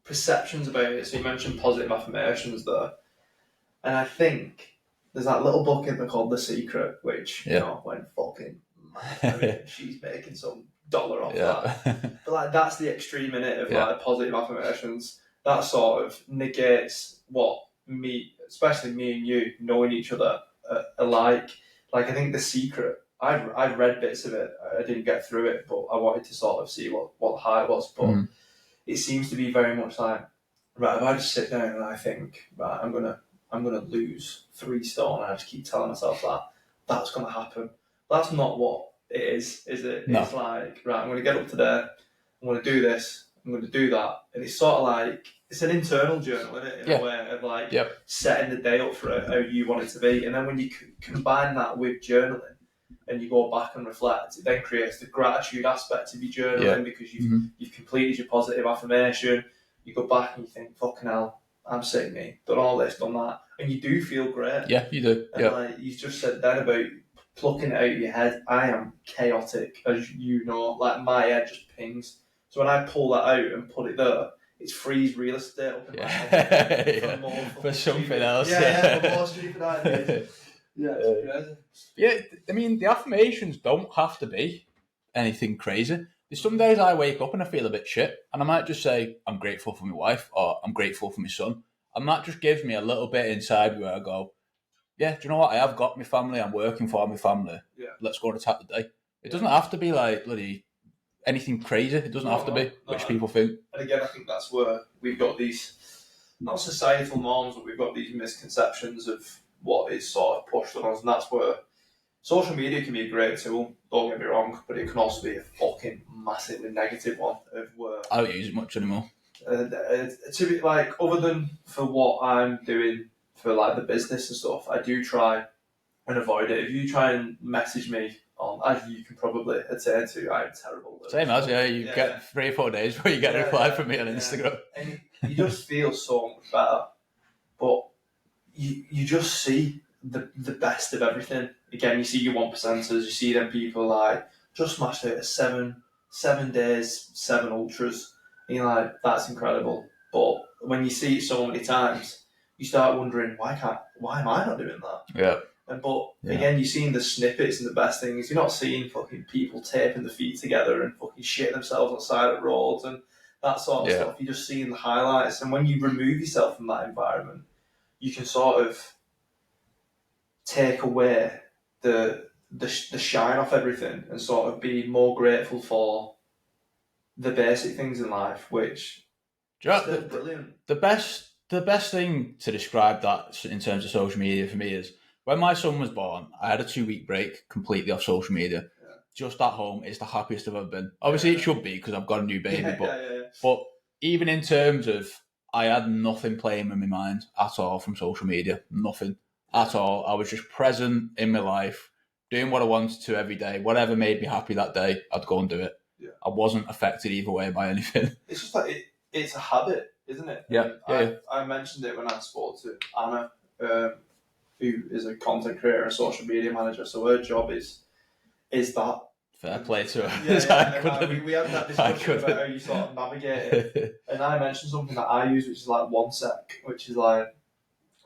perceptions about it. So you mentioned positive affirmations there. And I think there's that little book in there called The Secret, which, went fucking mad. I mean, she's making some dollar off that. But like that's the extreme in it of like positive affirmations. That sort of negates what especially me and you, knowing each other alike. Like I think The Secret, I've read bits of it. I didn't get through it, but I wanted to sort of see what the height was. But it seems to be very much like, right, if I just sit down and I think, right, I'm gonna lose 3 stone, and I just keep telling myself that's gonna happen. That's not what it is it? No. It's like, right, I'm gonna get up today, I'm gonna do this, I'm gonna do that, and it's sort of like it's an internal journal, isn't it? In a way of like setting the day up for it how you want it to be, and then when you combine that with journaling, and you go back and reflect, it then creates the gratitude aspect of your journaling because you've completed your positive affirmation. You go back and you think, fucking hell, I'm sick, mate. Done all this, done that, and you do feel great.
Yeah, you do.
And like you just said then about plucking it out of your head. I am chaotic, as you know. Like my head just pings. So when I pull that out and put it there, it's freeze real estate up in my
head for something else.
For more stupid ideas. Yeah, it's crazy.
Yeah, I mean, the affirmations don't have to be anything crazy. There's some days I wake up and I feel a bit shit, and I might just say, I'm grateful for my wife, or I'm grateful for my son. And that just gives me a little bit inside where I go, yeah, do you know what? I have got my family, I'm working for my family.
Yeah.
Let's go and attack the day. It doesn't have to be like bloody anything crazy. It doesn't have to be, which people think.
And again, I think that's where we've got these, not societal norms, but we've got these misconceptions of what is sort of pushed on us, and that's where social media can be a great tool, don't get me wrong, but it can also be a fucking massively negative one of where
I don't use it much anymore.
To be like, other than for what I'm doing for like the business and stuff, I do try and avoid it. If you try and message me on, as you can probably attend to, I'm terrible.
Same as, you get 3 or 4 days where you get a reply from me on Instagram.
And you just feel so much better, but you just see the best of everything. Again, you see your 1%ers, you see them people like just smashed out 7 days, 7 ultras, and you're like, that's incredible. But when you see it so many times, you start wondering, why am I not doing that?
Yeah.
But again, you're seeing the snippets and the best things. You're not seeing fucking people taping their feet together and fucking shitting themselves on the side of roads and that sort of stuff. You're just seeing the highlights. And when you remove yourself from that environment, you can sort of take away the shine off everything and sort of be more grateful for the basic things in life, which is brilliant.
The best thing to describe that in terms of social media for me is when my son was born, I had a 2-week break completely off social media.
Yeah.
Just at home, it's the happiest I've ever been. Obviously, it should be because I've got a new baby, but even in terms of, I had nothing playing with my mind at all from social media, nothing at all. I was just present in my life, doing what I wanted to every day. Whatever made me happy that day, I'd go and do it.
Yeah.
I wasn't affected either way by anything.
It's just like it's a habit, isn't it? I mentioned it when I spoke to Anna, who is a content creator and social media manager. So her job is that.
Fair play to her.
We had that discussion about how you sort of navigate it. And I mentioned something that I use, which is like 1sec, which is like,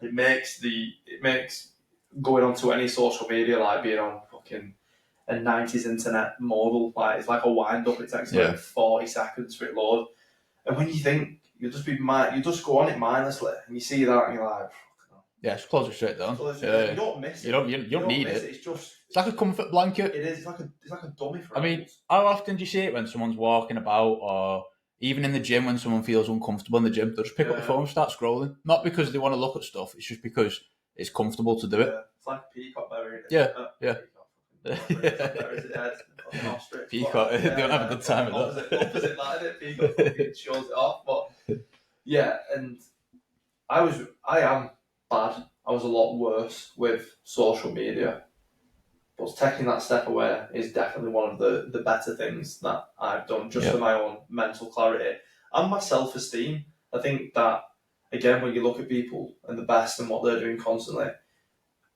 it makes going onto any social media like being on fucking a 90s internet model, like it's like a wind up. It takes like 40 seconds for it load. And when you think you just go on it mindlessly, and you see that, and you're like,
just close it straight down.
You don't miss it.
You don't need it.
It's
like a comfort blanket.
It is. It's like a dummy for.
I mean, how often do you see it when someone's walking about, or even in the gym when someone feels uncomfortable in the gym, they'll just pick up the phone and start scrolling. Not because they want to look at stuff, it's just because it's comfortable to do it.
It's like a peacock berry.
Peacock, they don't have a good time with that.
Opposite that, isn't it? Peacock shows it off. But yeah, and I am bad. I was a lot worse with social media. But taking that step away is definitely one of the better things that I've done, just for my own mental clarity and my self-esteem. I think that, again, when you look at people and the best and what they're doing constantly,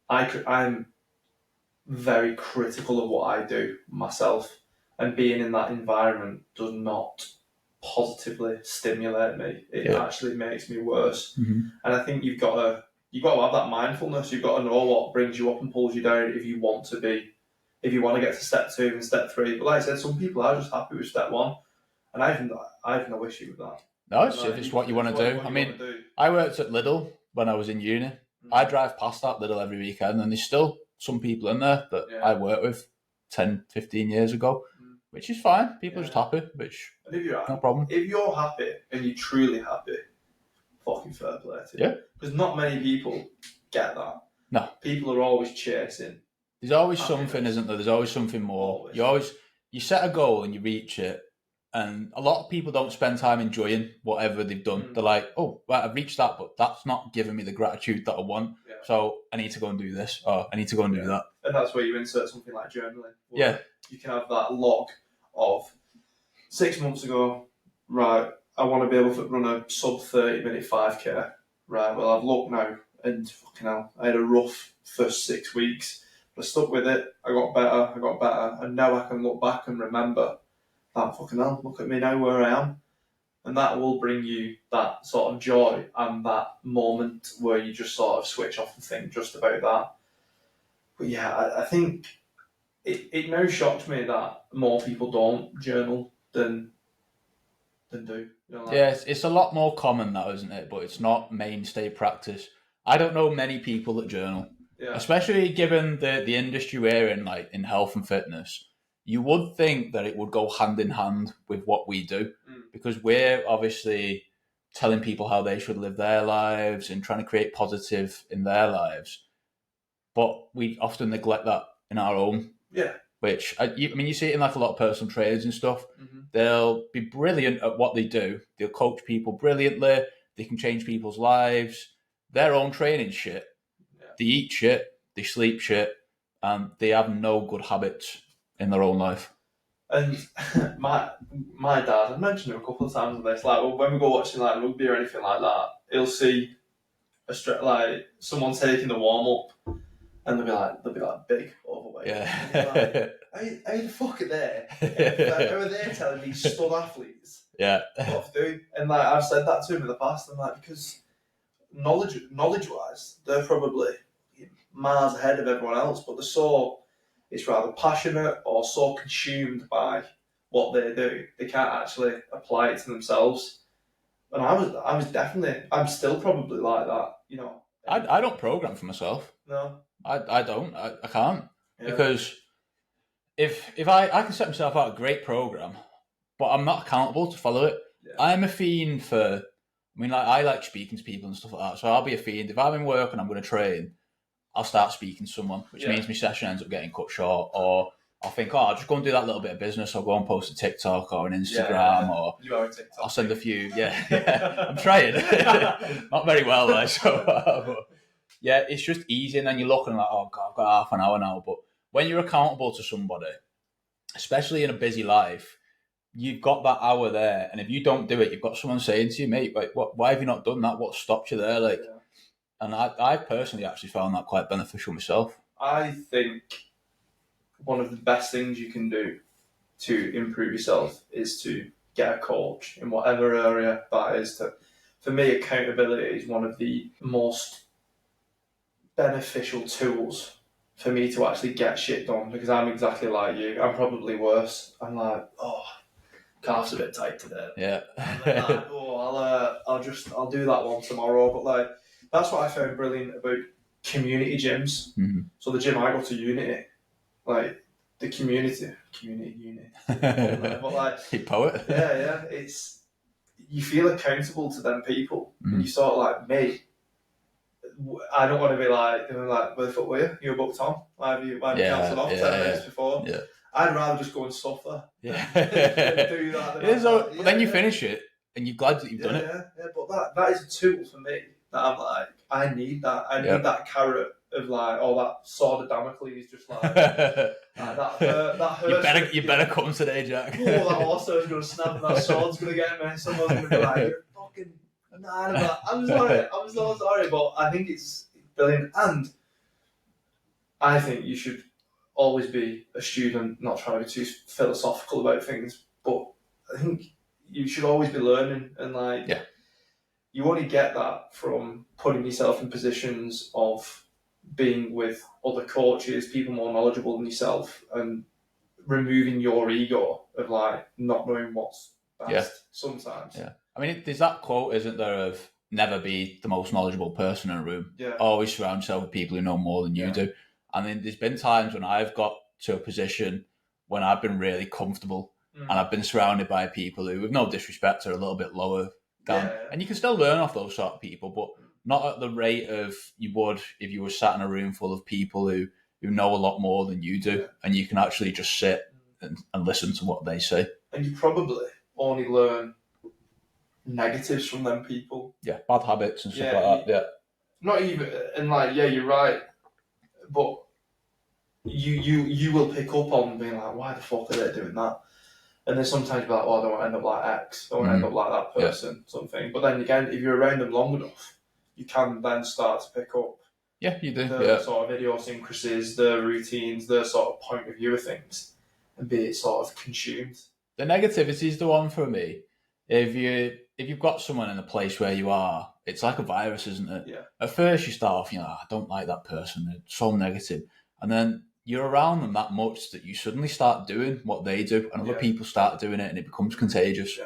I'm very critical of what I do myself, and being in that environment does not positively stimulate me. It actually makes me worse.
Mm-hmm.
And I think you've got to have that mindfulness. You've got to know what brings you up and pulls you down if you want to get to step 2 and step 3. But like I said, some people are just happy with step 1, and I have no issue with that.
No, it's what you want to do. I mean, I worked at Lidl when I was in uni. Mm-hmm. I drive past that Lidl every weekend, and there's still some people in there that I worked with 10, 15 years ago, which is fine. People are just happy, which no problem.
If you're happy and you're truly happy, fucking fair play to you.
Yeah.
Because not many people get that.
No.
People are always chasing.
There's always something, isn't there? There's always something more. You set a goal and you reach it, and a lot of people don't spend time enjoying whatever they've done. They're like, oh, right, I've reached that, but that's not giving me the gratitude that I want. Yeah. So I need to go and do this, or I need to go and do that.
And that's where you insert something like journaling.
Yeah.
You can have that log of 6 months ago, right, I want to be able to run a sub 30-minute 5K. Right, well, I've looked now, and fucking hell, I had a rough first 6 weeks. But I stuck with it, I got better, and now I can look back and remember that, fucking hell, look at me now where I am. And that will bring you that sort of joy and that moment where you just sort of switch off and think just about that. But yeah, I think it now shocks me that more people don't journal than do.
Yeah, it's a lot more common now, isn't it? But it's not mainstay practice. I don't know many people that journal, especially given the industry we're in, like in health and fitness. You would think that it would go hand in hand with what we do, because we're obviously telling people how they should live their lives and trying to create positive in their lives. But we often neglect that in our own.
Yeah.
Which, you see it in like a lot of personal trainers and stuff.
Mm-hmm.
They'll be brilliant at what they do. They'll coach people brilliantly. They can change people's lives. Their own training shit.
Yeah.
They eat shit. They sleep shit. And they have no good habits in their own life.
And my dad, I've mentioned him a couple of times on this, like when we go watching like rugby or anything like that, he'll see like someone taking the warm up, and they'll be like big overweight.
Yeah.
Like, how the fuck are they? How are they telling these stud athletes what to do? And like I've said that to him in the past, and like because knowledge wise, they're probably miles ahead of everyone else, but they're so it's rather passionate or so consumed by what they do, they can't actually apply it to themselves. And I'm still probably like that,
I don't program for myself.
No.
I don't. I can't. Yeah. Because if I can set myself out a great program, but I'm not accountable to follow it. Yeah. I'm a fiend for, I like speaking to people and stuff like that, so I'll be a fiend. If I'm in work and I'm going to train, I'll start speaking to someone, which means my session ends up getting cut short, or I'll think, I'll just go and do that little bit of business. I'll go and post a TikTok or an Instagram, or
you are a TikTok.
I'll send a few. Yeah. I'm trying. Not very well though. So, yeah, it's just easy, and then you're looking like, oh God, I've got half an hour now. But when you're accountable to somebody, especially in a busy life, you've got that hour there, and if you don't do it, you've got someone saying to you, mate, like, why have you not done that? What stopped you there? Like. Yeah. And I personally actually found that quite beneficial myself.
I think one of the best things you can do to improve yourself is to get a coach in whatever area that is. For me, accountability is one of the most beneficial tools for me to actually get shit done, because I'm exactly like you. I'm probably worse. I'm like, calf's a bit tight today.
Yeah.
Like, I'll do that one tomorrow. But like, that's what I found brilliant about community gyms.
Mm-hmm.
So the gym I go to, Unity, like the community Unity. But like,
you poet.
Yeah. It's you feel accountable to them people.
Mm-hmm.
And you sort of like, mate, I don't want to be like, where the fuck were you? You were booked on. Why have you cancelled off 10 minutes before?
Yeah.
I'd rather just go and suffer.
Yeah.
Do that.
But then you finish it and you're glad that you've done it.
Yeah. But that is a tool for me that I'm like, I need that. I need that carrot of like, that sword of Damocles, just like that hurts.
You better come today, Jack.
That horse is going to snap and that sword's going to get me. Someone's going to be like, you're fucking mad. I'm sorry. I'm so sorry. But I think it's brilliant. And I think you should always be a student, not trying to be too philosophical about things, but I think you should always be learning, and like you only get that from putting yourself in positions of being with other coaches, people more knowledgeable than yourself, and removing your ego of like not knowing what's best sometimes.
Yeah. There's that quote, isn't there, of never be the most knowledgeable person in a room.
Yeah.
Always surround yourself with people who know more than you do. And then there's been times when I've got to a position when I've been really comfortable and I've been surrounded by people who, with no disrespect, are a little bit lower down. Yeah. And you can still learn off those sort of people, but not at the rate of you would if you were sat in a room full of people who know a lot more than you do, and you can actually just sit and listen to what they say.
And you probably only learn negatives from them people.
Yeah, bad habits and stuff like that. Yeah.
Not even, and like, you're right. But you will pick up on being like, why the fuck are they doing that? And then sometimes you're like, I don't want to end up like X. I don't want to end up like that person, something. But then again, if you're around them long enough, you can then start to pick up
you do.
The sort of idiosyncrasies, the routines, the sort of point of view of things, and be sort of consumed.
The negativity is the one for me, if you've got someone in a place where you are, it's like a virus, isn't it?
Yeah.
At first you start off, I don't like that person, they're so negative. And then you're around them that much that you suddenly start doing what they do, and other people start doing it, and it becomes contagious.
Yeah.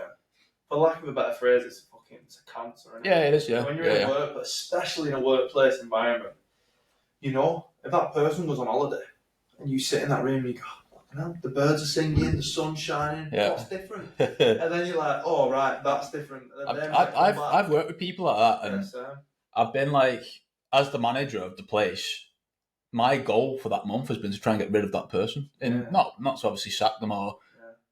For lack of a better phrase, it's a cancer. Isn't it?
Yeah, it is. Yeah.
When you're in work, but especially in a workplace environment, if that person goes on holiday and you sit in that room and you go, the birds are singing, the sun's shining, what's different? And then you're like, oh, right, that's different.
I've worked with people like that, and I've been like, as the manager of the place, my goal for that month has been to try and get rid of that person, and not to obviously sack them, or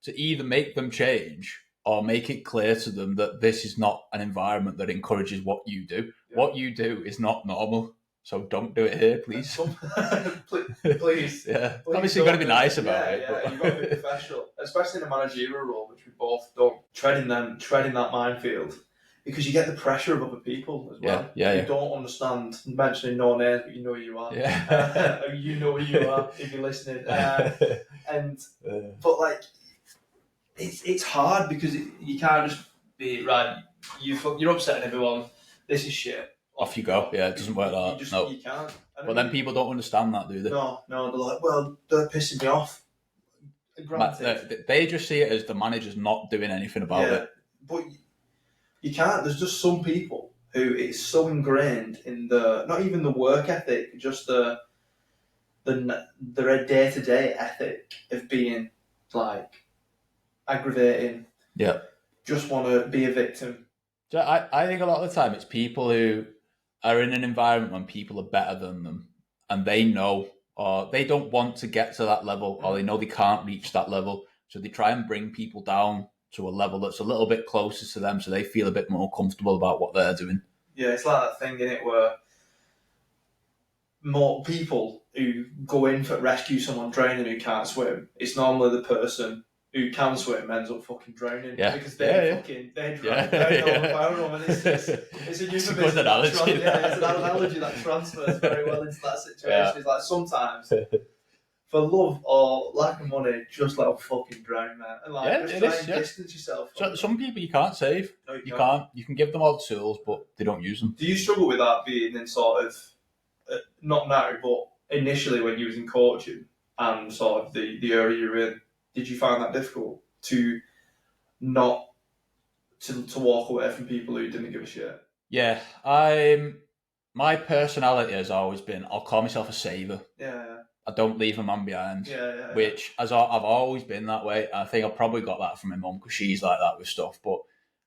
to either make them change or make it clear to them that this is not an environment that encourages what you do. Yeah. What you do is not normal, so don't do it here, please.
Please.
Yeah. Please. Obviously, you've got to be nice about it.
Yeah, you've got to be professional, especially in a managerial role, which we've both done. Treading that minefield, because you get the pressure of other people as well. You don't understand, mentioning no names, but you know who you are. Yeah. You know who you are if you're listening. But like, it's hard because you can't just be right. You're upsetting everyone. This is shit.
Off you go. Yeah, it doesn't work like that.
You can't.
But then people don't understand that, do they?
No, they're like, well, they're pissing me off.
They just see it as the manager's not doing anything about it.
But you can't. There's just some people who it's so ingrained in not even the work ethic, just their day-to-day ethic of being like aggravating.
Yeah.
Just want to be a victim.
So I think a lot of the time it's people who are in an environment when people are better than them, and they know, or they don't want to get to that level, or they know they can't reach that level, so they try and bring people down to a level that's a little bit closer to them, so they feel a bit more comfortable about what they're doing.
Yeah, it's like that thing, innit, where more people who go in for rescue someone drowning who can't swim, it's normally the person who can swim ends up fucking drowning because they drown and it's a good
analogy.
It's an analogy that transfers very well into that situation. It's like sometimes for love or lack of money, just let them fucking drown, man. And like just try and distance yourself.
So some people you can't save. No, you can't. You can give them all the tools, but they don't use them.
Do you struggle with that being in sort of not now, but initially when you was in coaching and sort of the area you're in? Did you find that difficult to not to walk away from people who didn't give a shit?
Yeah, my personality has always been, I'll call myself a saver.
Yeah.
I don't leave a man behind. Which I've always been that way. I think I probably got that from my mum because she's like that with stuff. But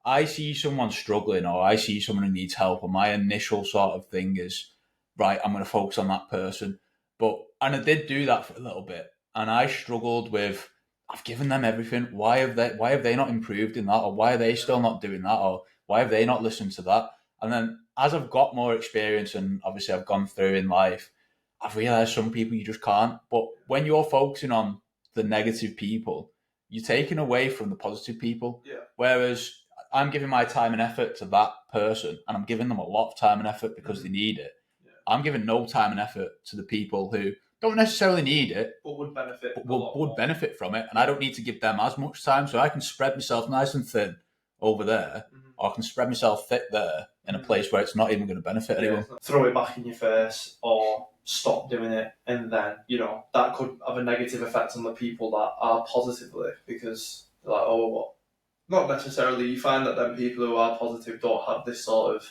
I see someone struggling, or I see someone who needs help, and my initial sort of thing is, right, I'm going to focus on that person. And I did do that for a little bit, and I struggled with, I've given them everything. Why have they not improved in that? Or why are they still not doing that? Or why have they not listened to that? And then as I've got more experience and obviously I've gone through in life, I've realised some people you just can't. But when you're focusing on the negative people, you're taking away from the positive people.
Yeah.
Whereas I'm giving my time and effort to that person, and I'm giving them a lot of time and effort because they need it. Yeah. I'm giving no time and effort to the people who don't necessarily need it,
but would benefit.
Would benefit from it, and I don't need to give them as much time, so I can spread myself nice and thin over there, or I can spread myself thick there in a place where it's not even going to benefit anyone.
Throw it back in your face, or stop doing it, and then that could have a negative effect on the people that are positively, because they're like, oh, what? Not necessarily. You find that then people who are positive don't have this sort of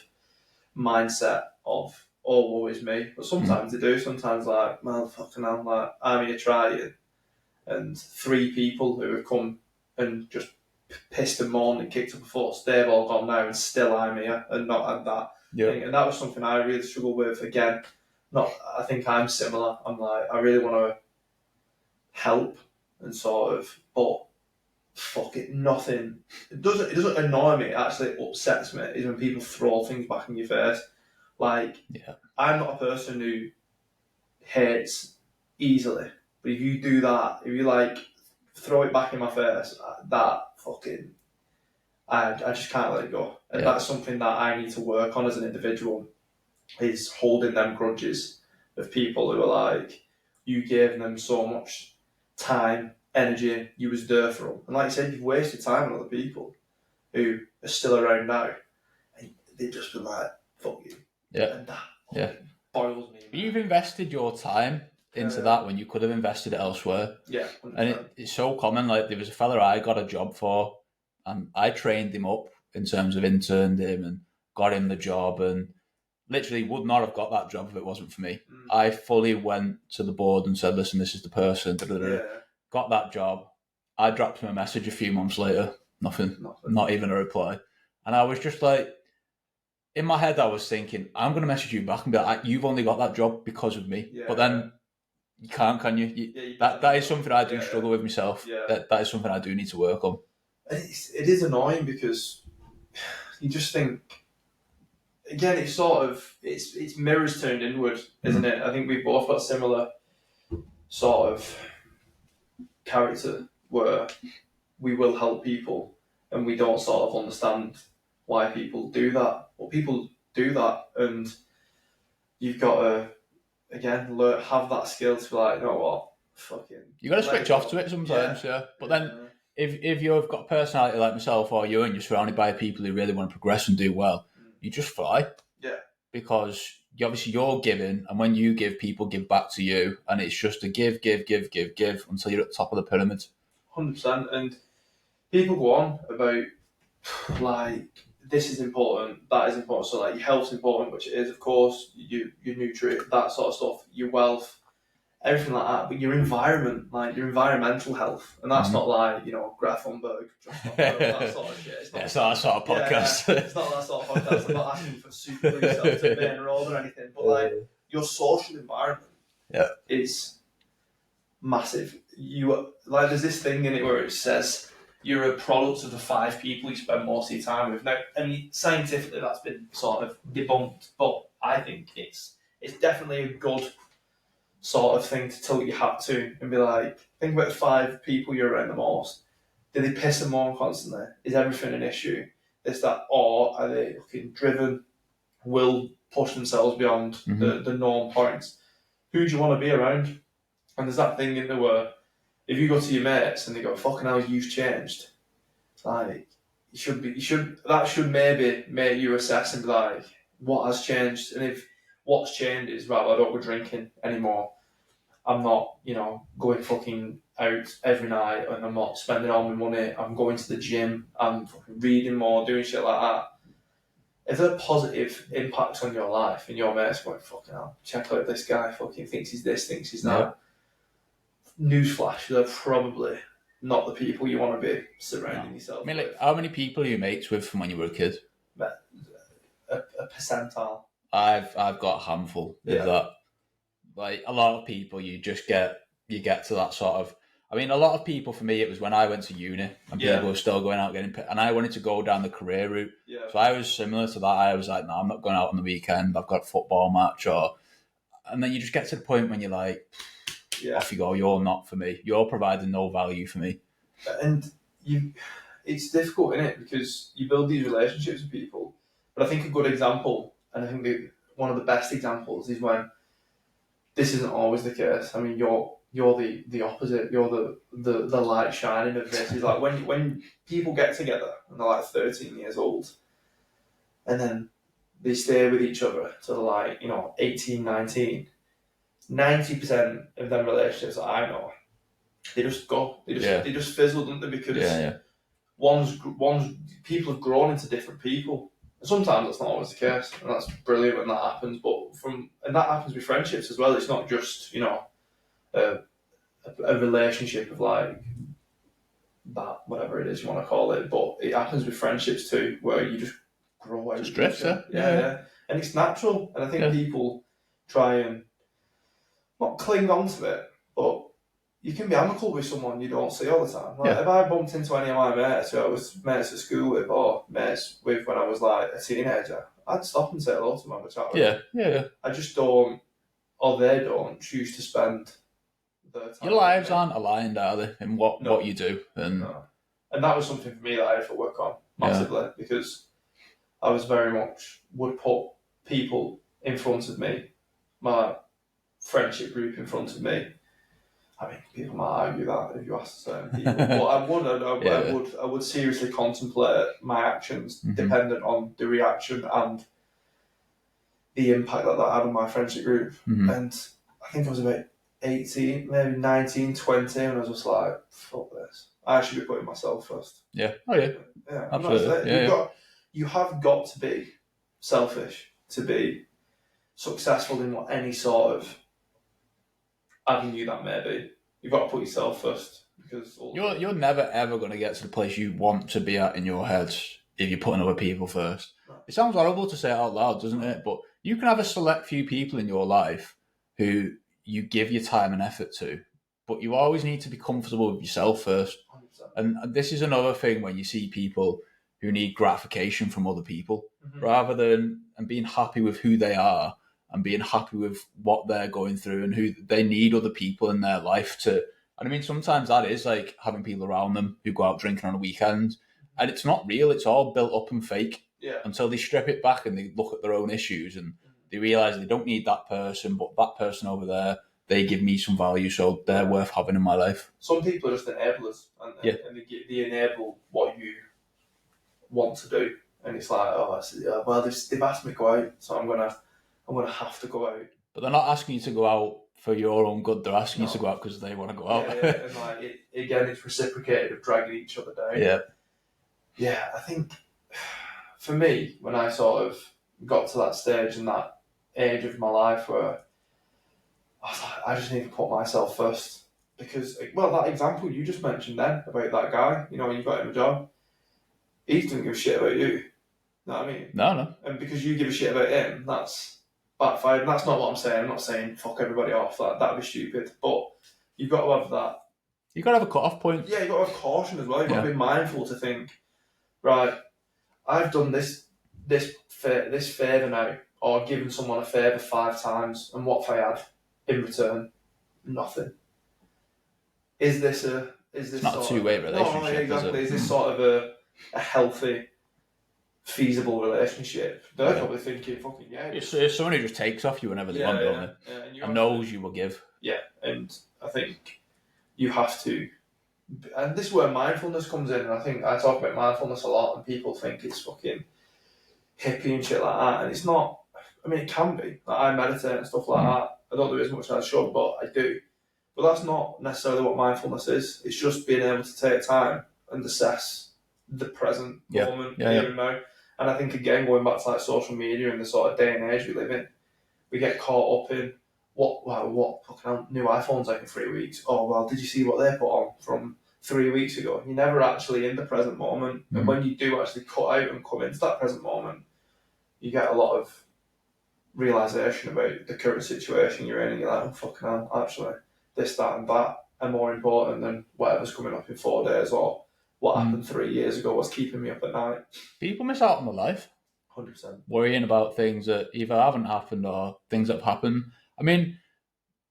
mindset of, oh, woe is me. But sometimes they do. Sometimes like, man, fucking hell, like, I'm here trying. And 3 people who have come and just pissed and moaned and kicked up a fuss, they've all gone now and still I'm here and not had that thing. And that was something I really struggled with. Again, I think I'm similar. I'm like, I really want to help and sort of, but fuck it, nothing. It doesn't annoy me, it actually upsets me, is when people throw things back in your face. Like, I'm not a person who hates easily, but if you do that, if you like throw it back in my face, that fucking, I just can't let it go. And that's something that I need to work on as an individual, is holding them grudges of people who are like, you gave them so much time, energy, you was there for them. And like you said, you've wasted time on other people. who are still around now, and they'd just be like, fuck you.
Yeah.
And that boils me.
You've invested your time into that when you could have invested it elsewhere.
Yeah. 100%.
And it's so common. Like, there was a fella I got a job for, and I trained him up in terms of interned him and got him the job, and literally would not have got that job if it wasn't for me. I fully went to the board and said, listen, this is the person. Got that job. I dropped him a message a few months later. Nothing. Not even a reply. And I was just like, in my head, I was thinking, I'm going to message you back and be like, you've only got that job because of me. But then you can't, can you? That is something I do struggle with myself. That is something I do need to work on.
It is annoying because you just think, again, it's sort of, it's mirrors turned inward, isn't it? I think we've both got similar sort of character where we will help people and we don't sort of understand why people do that. Well, people do that, and you've got to, again, have that skill to be like, you know what, fucking...
You got to switch off to it sometimes, But then, if you've got a personality like myself or you and you're surrounded by people who really want to progress and do well, you just fly.
Yeah.
Because you're giving, and when you give, people give back to you, and it's just a give until you're at the top of the pyramid.
100%. And people go on about, like, this is important, that is important. So, like, your health's important, which it is, of course, your nutrient, that sort of stuff, your wealth, everything like that. But your environment, like your environmental health, and that's not like, Greta Thunberg, that sort of shit. It's not
that sort of podcast.
It's not that sort of podcast. I'm not asking for super research to burn a road or anything, but like your social environment is massive. There's this thing in it where it says you're a product of the 5 people you spend most of your time with. Now, I mean, scientifically that's been sort of debunked, but I think it's definitely a good sort of thing to tilt your hat to and be like, think about the 5 people you're around the most. Do they piss them on constantly? Is everything an issue? Is that, or are they looking driven, will push themselves beyond the norm points? Who do you want to be around? And there's that thing in there where if you go to your mates and they go, fucking hell, you've changed. Like, that should maybe make you assess and be like, what has changed? And if what's changed is, right, well, I don't go drinking anymore. I'm not, going fucking out every night, and I'm not spending all my money. I'm going to the gym. I'm fucking reading more, doing shit like that. If there are positive impacts on your life and your mates going, fucking hell, check out this guy, fucking thinks he's this, thinks he's that. Newsflash, they're probably not the people you want to be surrounding yourself with.
Like, how many people are you mates with from when you were a kid?
A percentile.
I've got a handful of that. Like, a lot of people, you get to that sort of... I mean, a lot of people, for me, it was when I went to uni and people were still going out getting... And I wanted to go down the career route. Yeah. So I was similar to that. I was like, no, I'm not going out on the weekend. I've got a football match. And then you just get to the point when you're like, off you go, you're not for me. You're providing no value for me.
And it's difficult, isn't it? Because you build these relationships with people. But I think a good example, and I think one of the best examples, is when this isn't always the case. I mean, you're the opposite. You're the light shining of this. It's like when people get together and they're like 13 years old, and then they stay with each other till they're like 18, 19. 90% of them relationships that I know, they just go. They just fizzle, don't they? Because one's people have grown into different people. And sometimes that's not always the case, and that's brilliant when that happens. And that happens with friendships as well. It's not just a relationship of like that, whatever it is you want to call it, but it happens with friendships too, where you just grow out.
Just drift,
yeah, and it's natural. And I think people try and not cling on to it, but you can be amicable with someone you don't see all the time. Like, if I bumped into any of my mates who I was mates at school with, or mates with when I was like a teenager, I'd stop and say hello to them, have a chat with them.
Yeah.
I just don't, or they don't, choose to spend their time.
Your lives aren't aligned, are they, in what you do? And
that was something for me that I had to work on massively, because I was very much, would put people in front of me, my friendship group in front of me, I mean, people might argue that if you ask certain people, but I would seriously contemplate my actions dependent on the reaction and the impact that had on my friendship group. And I think I was about 18, maybe 19, 20, and I was just like, fuck this. I should be putting myself first.
Yeah. Oh yeah.
Yeah.
Absolutely.
You have got to be selfish to be successful in any sort of avenue that may be. You've got to put yourself first, because
you're never ever going to get to the place you want to be at in your head if you're putting other people first. No. It sounds horrible to say it out loud, doesn't it? But you can have a select few people in your life who you give your time and effort to, but you always need to be comfortable with yourself first. 100%. And this is another thing when you see people who need gratification from other people, rather than and being happy with who they are and being happy with what they're going through and who they need other people in their life to. And I mean, sometimes that is like having people around them who go out drinking on a weekend, and it's not real. It's all built up and fake until they strip it back and they look at their own issues and they realise they don't need that person, but that person over there, they give me some value, so they're worth having in my life.
Some people are just enablers, and they enable what you want to do, and it's like, well, they've asked me to go out, so I'm gonna have to go out.
But they're not asking you to go out for your own good. They're asking you to go out because they want to go out.
And like it's reciprocated of dragging each other down. Yeah. I think for me, when I sort of got to that stage and that age of my life where I was like, I just need to put myself first, because that example you just mentioned then about that guy, you got him a job. He doesn't give a shit about you. You know what I mean?
No.
And because you give a shit about him, that's backfired. And that's not what I'm saying. I'm not saying fuck everybody off. That'd be stupid. But you've got to have that.
You've got to have a cut-off point.
Yeah, you've got to have caution as well. You've got to be mindful to think, right, I've done this favour now, or given someone a favour 5 times, and what have I had in return? Nothing. Is this
it's not a two-way relationship?
No, exactly. Is this sort of a healthy, feasible relationship? They're probably thinking, fucking
It's someone who just takes off you whenever they want, don't they? And knows you will give.
Yeah, and I think you have to, and this is where mindfulness comes in. And I think I talk about mindfulness a lot, and people think it's fucking hippie and shit like that, and it's not. I mean, it can be. Like, I meditate and stuff like that. I don't do it as much as I should, but I do. But that's not necessarily what mindfulness is. It's just being able to take time and assess the present moment here and now. And I think, again, going back to like social media and the sort of day and age we live in, we get caught up in what fucking new iPhones out in 3 weeks. Oh, well, did you see what they put on from 3 weeks ago? You're never actually in the present moment. And when you do actually cut out and come into that present moment, you get a lot of realisation about the current situation you're in, and you're like, oh, fucking hell, actually, this, that and that are more important than whatever's coming up in 4 days, or what happened 3 years ago was keeping me up at night.
People miss out on their life.
100%.
Worrying about things that either haven't happened or things that have happened. I mean,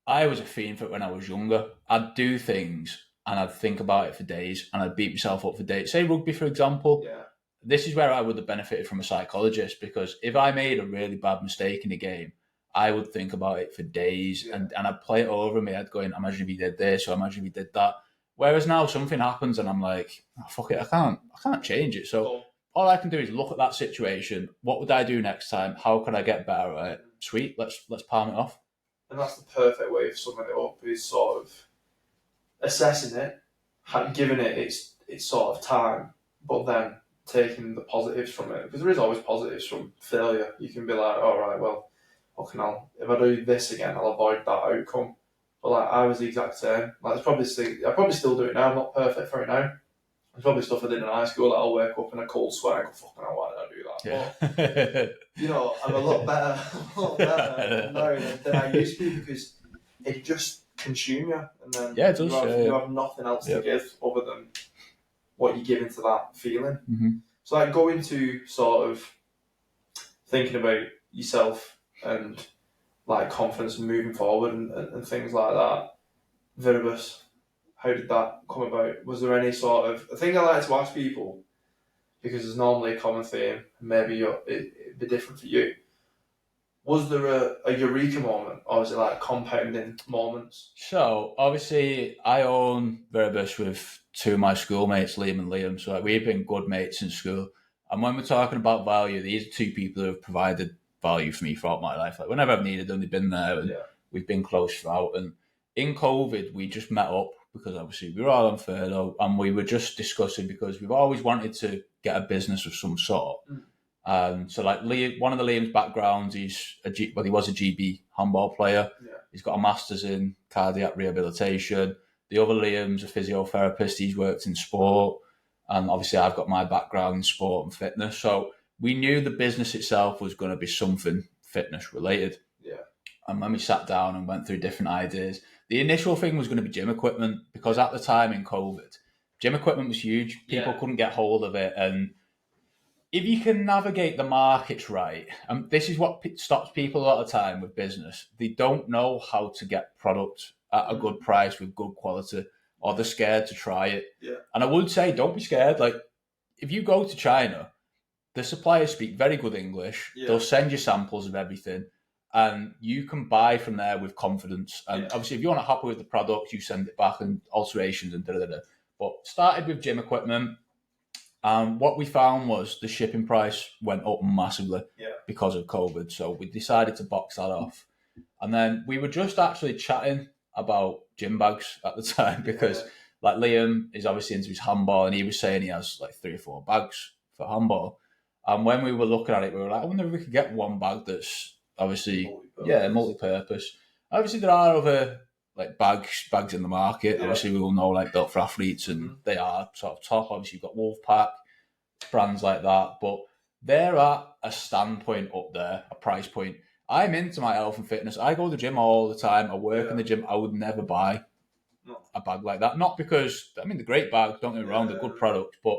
I was a fiend for it when I was younger. I'd do things and I'd think about it for days and I'd beat myself up for days. Say rugby, for example.
Yeah.
This is where I would have benefited from a psychologist, because if I made a really bad mistake in a game, I would think about it for days and I'd play it over in my head going, imagine if he did this or imagine if he did that. Whereas now something happens and I'm like, oh, fuck it, I can't change it. So all I can do is look at that situation. What would I do next time? How could I get better at it? Sweet, let's palm it off.
And that's the perfect way of summing it up, is sort of assessing it, giving it its sort of time, but then taking the positives from it, because there is always positives from failure. You can be like, all right, well, fucking hell, if I do this again, I'll avoid that outcome. But like, I was the exact same. Like, I probably still do it now. I'm not perfect for it now. There's probably stuff I did in high school that I'll wake up in a cold sweat and go, fucking hell, why did I do that?
Yeah.
But, I'm a lot better now than I used to be, because it just consumes you, and then
it does,
you have nothing else to give other than what you give into that feeling. So like, go into sort of thinking about yourself and like confidence and moving forward and things like that. Viribus, how did that come about? Was there any sort of a thing I like to ask people, because there's normally a common theme, and maybe it'd be different for you. Was there a eureka moment, or was it like compounding moments?
So obviously, I own Veribus with two of my schoolmates, Liam and Liam. So like, we've been good mates in school. And when we're talking about value, these are two people who have provided value for me throughout my life. Like whenever I've needed them, they've been there, and we've been close throughout. And in COVID, we just met up because obviously we were all on furlough, and we were just discussing because we've always wanted to get a business of some sort. So like one of the Liam's backgrounds, he was a GB handball player.
Yeah.
He's got a master's in cardiac rehabilitation. The other Liam's a physiotherapist. He's worked in sport, and obviously I've got my background in sport and fitness. So we knew the business itself was going to be something fitness related.
Yeah.
And when we sat down and went through different ideas, the initial thing was going to be gym equipment, because at the time in COVID, gym equipment was huge. People couldn't get hold of it, and if you can navigate the markets right, and this is what stops people a lot of time with business, they don't know how to get product at a good price with good quality, or they're scared to try it.
Yeah.
And I would say, don't be scared. Like, if you go to China, the suppliers speak very good English.
Yeah.
They'll send you samples of everything, and you can buy from there with confidence. And obviously, if you're not happy with the product, you send it back and alterations and da-da-da. But started with gym equipment. And what we found was the shipping price went up massively because of COVID. So we decided to box that off. And then we were just actually chatting about gym bags at the time, because like Liam is obviously into his handball, and he was saying he has like 3 or 4 bags for handball. And when we were looking at it, we were like, I wonder if we could get one bag that's obviously multi-purpose. Obviously there are other like bags in the market. Obviously we all know like Built for Athletes, and they are sort of top. Obviously you've got Wolfpack, brands like that, but they're at a standpoint up there, a price point. I'm into my health and fitness. I go to the gym all the time. I work in the gym. I would never buy a bag like that. Not because, I mean, they're great bags, don't get me wrong, they're good products, but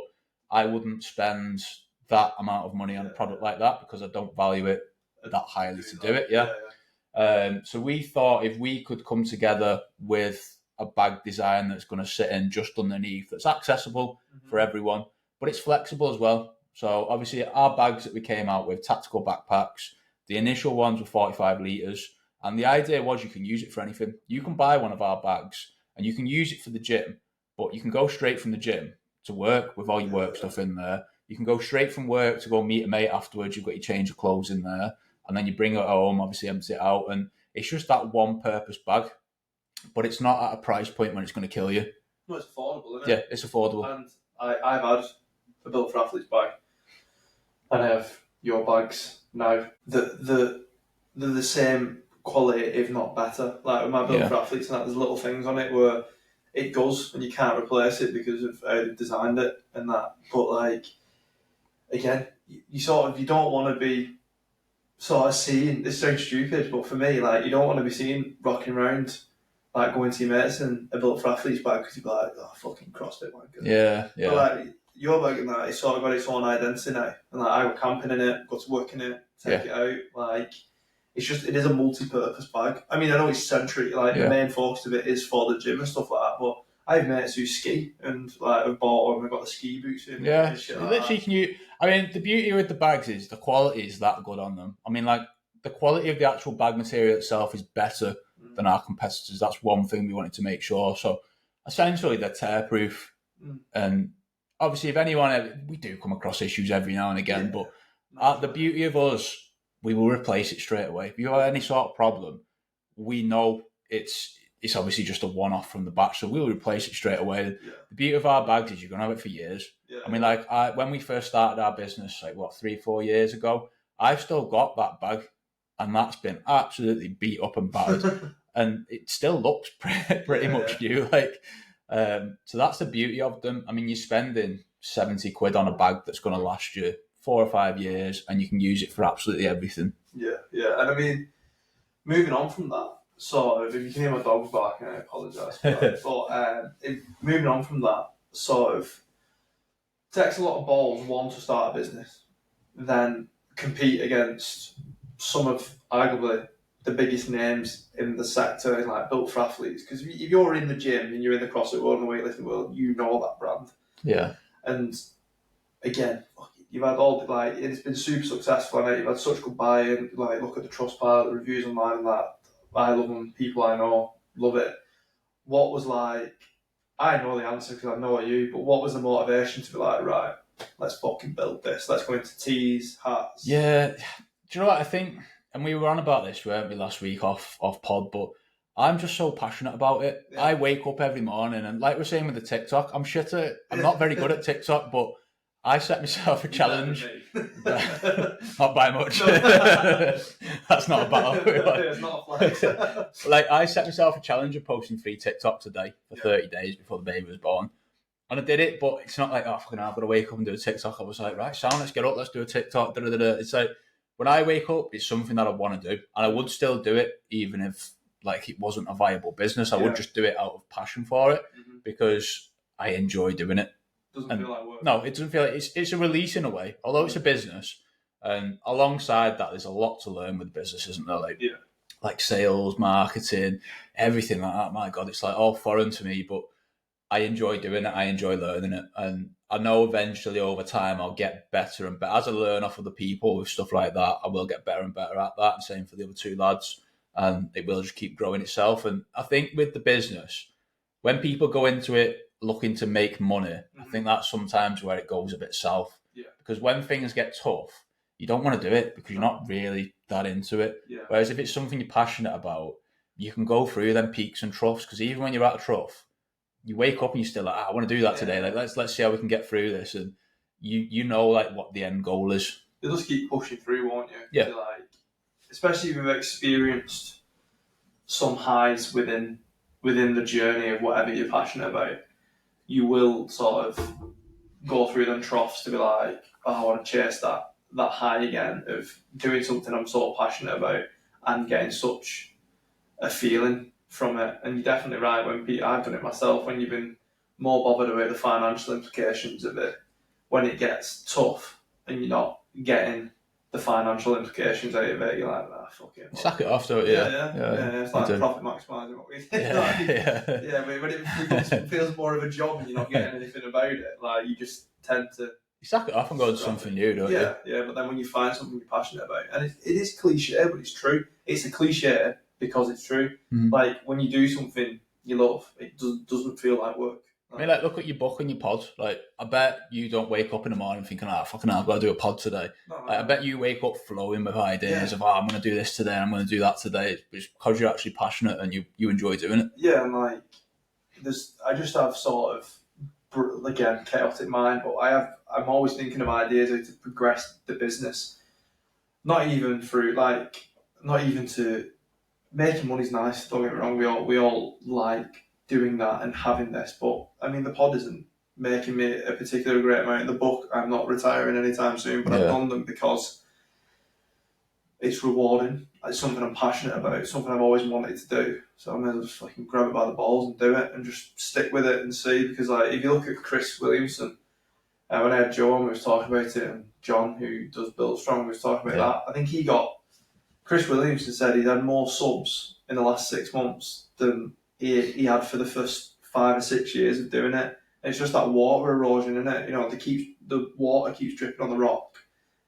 I wouldn't spend that amount of money on a product like that because I don't value it that highly to do it. So we thought if we could come together with a bag design that's going to sit in just underneath, that's accessible for everyone, but it's flexible as well. So obviously our bags that we came out with, tactical backpacks, the initial ones were 45 litres. And the idea was you can use it for anything. You can buy one of our bags and you can use it for the gym, but you can go straight from the gym to work with all your work stuff in there. You can go straight from work to go meet a mate afterwards. You've got your change of clothes in there. And then you bring it home, obviously empty it out. And it's just that one-purpose bag. But it's not at a price point when it's going to kill you.
No, it's affordable, isn't
it? Yeah, it's affordable.
And I've had a Built for Athletes bag. And I have your bags now. They're the same quality, if not better. Like with my Built for Athletes and that, there's little things on it where it goes and you can't replace it because of how they've designed it and that. But like, again, you don't want to be sort of seen, this sounds stupid, but for me, like, you don't want to be seen rocking around, like going to your mates in a Built for Athletes bag because you'd be like, oh, fucking CrossFit wanker.
Yeah.
But like, your bag and that, it's sort of got its own identity now. And like, I go camping in it, go to work in it, take it out. Like, it is a multi-purpose bag. I mean, I know it's centric, like the main focus of it is for the gym and stuff like that, but I have mates who ski and like have bought them and got the ski boots in.
Yeah,
and shit like
literally
that.
I mean, the beauty with the bags is the quality is that good on them. I mean, like, the quality of the actual bag material itself is better than our competitors. That's one thing we wanted to make sure. So essentially they're tear-proof. And obviously if anyone, we do come across issues every now and again, but the beauty of us, we will replace it straight away. If you have any sort of problem, we know it's obviously just a one-off from the batch, so we'll replace it straight away. The beauty of our bags is you're going to have it for years. I mean, like, when we first started our business, like, 3-4 years ago, I've still got that bag, and that's been absolutely beat up and battered, and it still looks pretty much new. Like, so that's the beauty of them. I mean, you're spending 70 quid on a bag that's going to last you 4 or 5 years, and you can use it for absolutely everything.
Yeah. And I mean, moving on from that, sort of, if you can hear my dog's barking, I apologise for that. But moving on from that, sort of, takes a lot of balls, one, to start a business, then compete against some of arguably the biggest names in the sector, like Built for Athletes. Because if you're in the gym and you're in the CrossFit world and the weightlifting world, you know that brand.
Yeah.
And again, you you've had all the, like, it's been super successful, and you've had such good buy-in. Like, look at the Trustpilot, the reviews online, and that. I love them. People I know love it. What was like? I know the answer because I know you. But what was the motivation to be like, right? Let's fucking build this. Let's go into tees, hats.
Yeah. Do you know what I think? And we were on about this, weren't we, last week off pod, but I'm just so passionate about it. Yeah. I wake up every morning, and like we're saying with the TikTok, I'm not very good at TikTok, but I set myself a challenge. Not by much. That's not a battle.
It's not a flex.
Like, I set myself a challenge of posting 3 TikToks a day for 30 days before the baby was born. And I did it, but it's not like, fucking hell, I've got to wake up and do a TikTok. I was like, right, Sam, let's get up, let's do a TikTok. It's like, when I wake up, it's something that I want to do. And I would still do it, even if like it wasn't a viable business. I would just do it out of passion for it, because I enjoy doing it.
Doesn't feel like work.
No, it doesn't feel like it's a release in a way. Although it's a business, and alongside that, there's a lot to learn with business, isn't there? Like sales, marketing, everything like that. My God, it's like all foreign to me, but I enjoy doing it. I enjoy learning it, and I know eventually over time I'll get better and better as I learn off other people with stuff like that. I will get better and better at that, and same for the other 2 lads, and it will just keep growing itself. And I think with the business, when people go into it looking to make money, I think that's sometimes where it goes a bit south.
Yeah.
Because when things get tough, you don't want to do it because you're not really that into it.
Yeah.
Whereas if it's something you're passionate about, you can go through them peaks and troughs, because even when you're at a trough, you wake up and you're still like, I want to do that today. Like, let's see how we can get through this. And you know, like, what the end goal is.
You'll just keep pushing through, won't you?
Yeah.
Like, especially if you've experienced some highs within the journey of whatever you're passionate about, you will sort of go through them troughs to be like, I want to chase that high again of doing something I'm so passionate about and getting such a feeling from it. And you're definitely right, I've done it myself, when you've been more bothered about the financial implications of it, when it gets tough and you're not getting the financial implications out of it, you're like, fuck it.
Sack it off, don't you?
Yeah. It's like profit maximising what we think. But when it feels more of a job and you're not getting anything about it, like, you just tend to...
You sack it off and go to something new, don't you?
Yeah, but then when you find something you're passionate about, and it is cliche, but it's true. It's a cliche because it's true.
Mm-hmm.
Like, when you do something you love, it doesn't feel like work.
I mean, like, look at your book and your pod. Like, I bet you don't wake up in the morning thinking, fucking hell, I've got to do a pod today.
No.
I bet you wake up flowing with ideas of, I'm going to do this today, I'm going to do that today. It's because you're actually passionate and you enjoy doing it.
Yeah, and like, I just have sort of, again, chaotic mind, but I'm always thinking of ideas how to progress the business. Not even to making money's nice. Don't get me wrong. We all like doing that and having this, but I mean, the pod isn't making me a particularly great amount. The book, I'm not retiring anytime soon, but I've done them because it's rewarding. It's something I'm passionate about. It's something I've always wanted to do. So I'm gonna just fucking grab it by the balls and do it and just stick with it and see. Because like, if you look at Chris Williamson, when I had Joe on, we was talking about it, and John, who does Build Strong, was talking about that. I think Chris Williamson said he'd had more subs in the last 6 months than he had for the first 5 or 6 years of doing it. And it's just that water erosion, isn't it? You know, the water keeps dripping on the rock.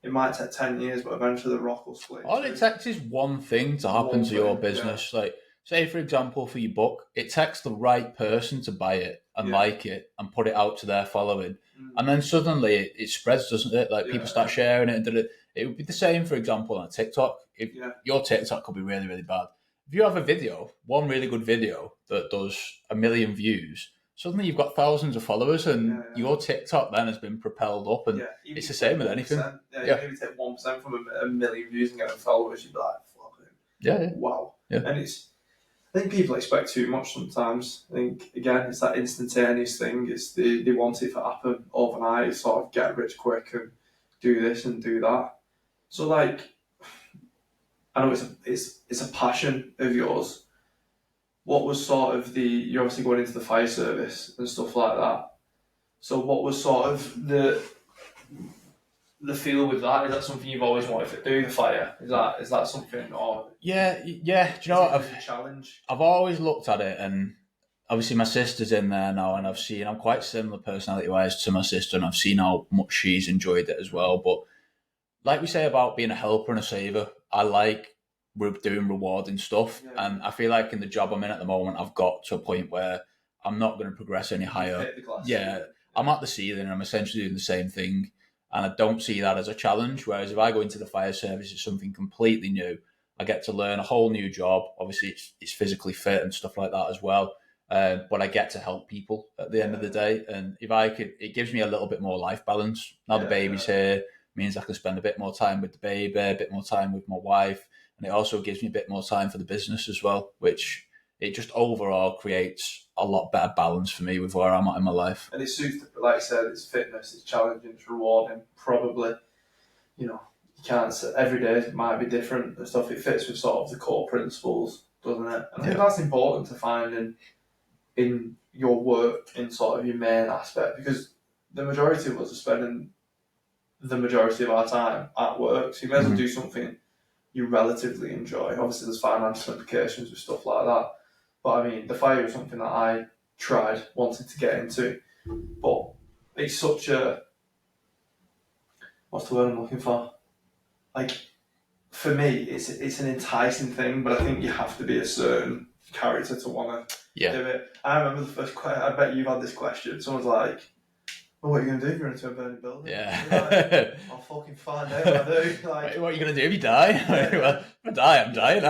It might take 10 years, but eventually the rock will split.
All it takes is one thing to happen to your business. Yeah. Like, say, for example, for your book, it takes the right person to buy it and like it and put it out to their following. And then suddenly it spreads, doesn't it? Like, people start sharing it. And it would be the same, for example, on TikTok. If your TikTok could be really, really bad. If you have a video, one really good video that does 1 million views, suddenly you've got thousands of followers, and your TikTok then has been propelled up, and it's the same with anything.
Maybe take 1% from 1 million views and get followers, you'd be like, fuck it.
Yeah.
Wow.
Yeah.
And I think people expect too much sometimes. I think, again, it's that instantaneous thing. It's they want it to happen overnight, sort of get rich quick and do this and do that. So, like, I know it's a passion of yours. What was sort of you're obviously going into the fire service and stuff like that. So what was sort of the feel with that? Is that something you've always wanted to do, the fire? Is that something, or
yeah? Do you know what?
A challenge?
I've always looked at it, and obviously my sister's in there now, and I'm quite similar personality-wise to my sister, and I've seen how much she's enjoyed it as well. But like we say about being a helper and a saver, I like we're doing rewarding stuff, and I feel like in the job I'm in at the moment, I've got to a point where I'm not going to progress any higher. Yeah, I'm at the ceiling, and I'm essentially doing the same thing, and I don't see that as a challenge. Whereas if I go into the fire service, it's something completely new. I get to learn a whole new job. Obviously, it's physically fit and stuff like that as well. But I get to help people at the end of the day, and if I could, it gives me a little bit more life balance. Now the baby's here, means I can spend a bit more time with the baby, a bit more time with my wife, and it also gives me a bit more time for the business as well, which it just overall creates a lot better balance for me with where I'm at in my life.
And it suits, like I said, it's fitness, it's challenging, it's rewarding. Probably, you can't say every day might be different and stuff. It fits with sort of the core principles, doesn't it? And I think that's important to find in your work, in sort of your main aspect, because the majority of us are spending the majority of our time at work, so you may as well do something you relatively enjoy. Obviously, there's financial implications with stuff like that, but I mean, the fire is something that I wanted to get into, but it's such a, what's the word I'm looking for? Like, for me, it's an enticing thing, but I think you have to be a certain character to want to do it. I remember the first question, I bet you've had this question, someone's like, well, what are you going to do if you're into a burning building?
Yeah.
Like, I'll fucking find out what I do. Like,
what are you going to do if you die? Well, if I die, I'm dying.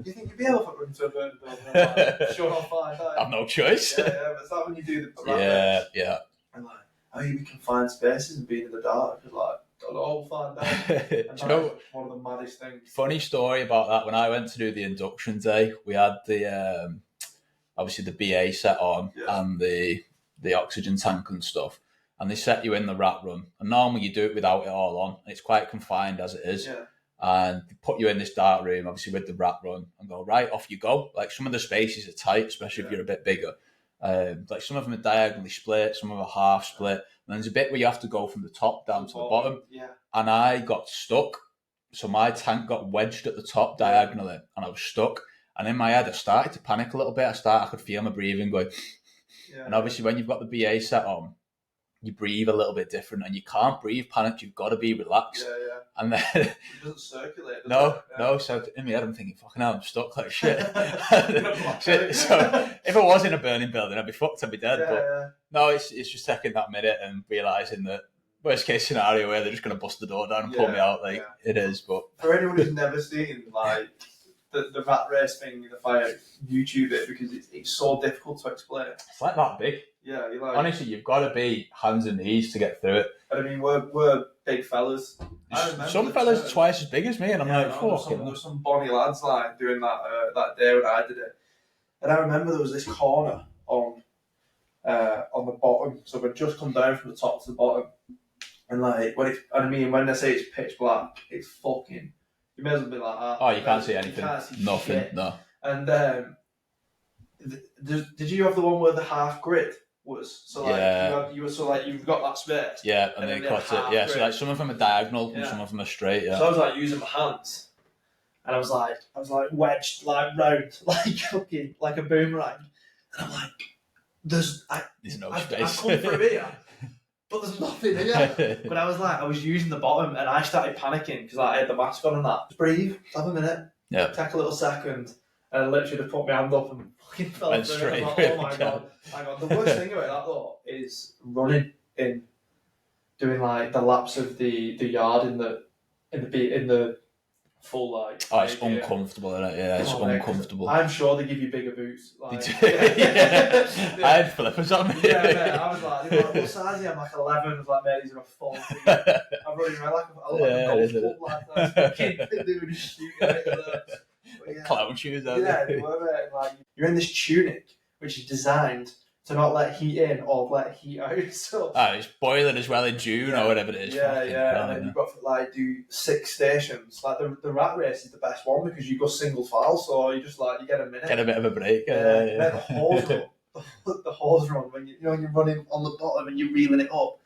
Do you think you'd be able to run into a burning building? I'm like, sure, I'll find out.
I've no choice.
Yeah, but it's like when you do the
Yeah.
And like, how you can find spaces and being in the dark. It's like, don't know, we'll find out. And
do you know
one of the maddest things.
Funny story about that. When I went to do the induction day, we had the obviously the BA set on and the oxygen tank and stuff, and they set you in the rat room. And normally you do it without it all on. It's quite confined as it is.
Yeah.
And they put you in this dark room, obviously with the rat run, and go, right, off you go. Like, some of the spaces are tight, especially if you're a bit bigger. Like, some of them are diagonally split, some of them are half split. And there's a bit where you have to go from the top down to the bottom.
Yeah.
And I got stuck. So my tank got wedged at the top diagonally, and I was stuck. And in my head, I started to panic a little bit. I could feel my breathing going. Yeah. And obviously, when you've got the BA set on, you breathe a little bit different, and you can't breathe panicked. You've got to be relaxed.
Yeah.
And then
it doesn't circulate.
No. So in my head, I'm thinking, fucking hell, I'm stuck like shit. So if I was in a burning building, I'd be fucked. I'd be dead. No, it's just taking that minute and realizing that worst case scenario where they're just going to bust the door down and pull me out. Like it is. But
for anyone who's never seen like the rat race thing in the fire, YouTube it, because it's so difficult to explain.
It's like that big.
Yeah, you're like,
honestly, you've got to be hands and knees to get through it.
I mean, we're big fellas.
Some fellas are twice as big as me, and I'm like, fucking.
There were some bonny lads like doing that day when I did it, and I remember there was this corner on the bottom, so we'd just come down from the top to the bottom, and like when I say it's pitch black, it's fucking. You may as well be like that.
Oh, you can't see anything.
You can't see
nothing.
Shit.
No.
And did you have the one where the half grid was? So like you've got that space.
Yeah, and then you cut it. Yeah, so like some of them are diagonal and some of them are straight. Yeah.
So I was like using my hands, and I was like wedged like round like a boomerang, and I'm like, there's
no space.
I come from here. But there's nothing here. But I was using the bottom, and I started panicking because I had the mask on and that. Just breathe, have a minute, take a little second, and I literally just put my hand up and fucking fell
went
through.
straight.
Like, oh my god! The worst thing about that though is running in, doing like the laps of the yard in the full like.
Oh, it's uncomfortable, isn't it? Yeah, it's uncomfortable.
I'm sure they give you bigger boots. Like,
yeah. I had flippers on me.
Yeah, mate, I was like, what size are you? I'm like 11. I was like, mate, these are a 40. I'm running around like a golf club, like that. Doing shooting it.
Clown shoes, aren't
they? They were, mate. Like, you're in this tunic, which is designed to not let heat in or let heat out. So
it's boiling as well in June or whatever it is.
Yeah. And then you've got to like do 6 stations. Like the rat race is the best one because you go single file, so you just like you get a minute.
Get a bit of a break.
Then the hose run. The hose run when you're running on the bottom and you're reeling it up.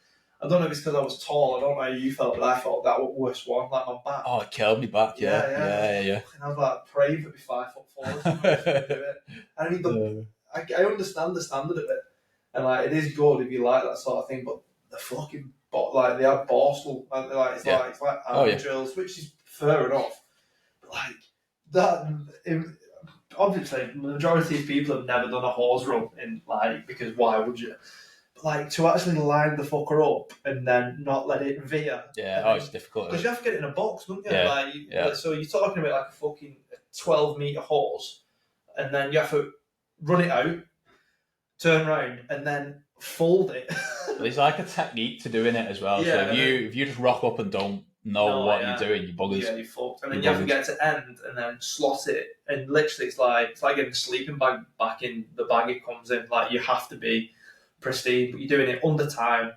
I don't know if it's because I was tall. I don't know how you felt, but I felt that was the worst one. Like my back.
Oh, it killed me back. Yeah.
And I was like, pray for me 5'4" or something to do it. I mean, I understand the standard of it, and like it is good if you like that sort of thing. But the fucking like they have Borstal, and it's like arm drills, which is fair enough. But like that, obviously, the majority of people have never done a hose run because why would you? But like to actually line the fucker up and then not let it veer.
Yeah, it's difficult.
Because you have to get it in a box, don't you?
Yeah.
So you're talking about like a fucking 12-metre hose, and then you have to run it out, turn around, and then fold it.
There's like a technique to doing it as well. So if you just rock up and don't know what you're doing, you buggers.
Yeah, you're fucked. And then you have to get to end and then slot it. And literally, it's like getting a sleeping bag back in the bag it comes in. Like you have to be pristine, but you're doing it under time.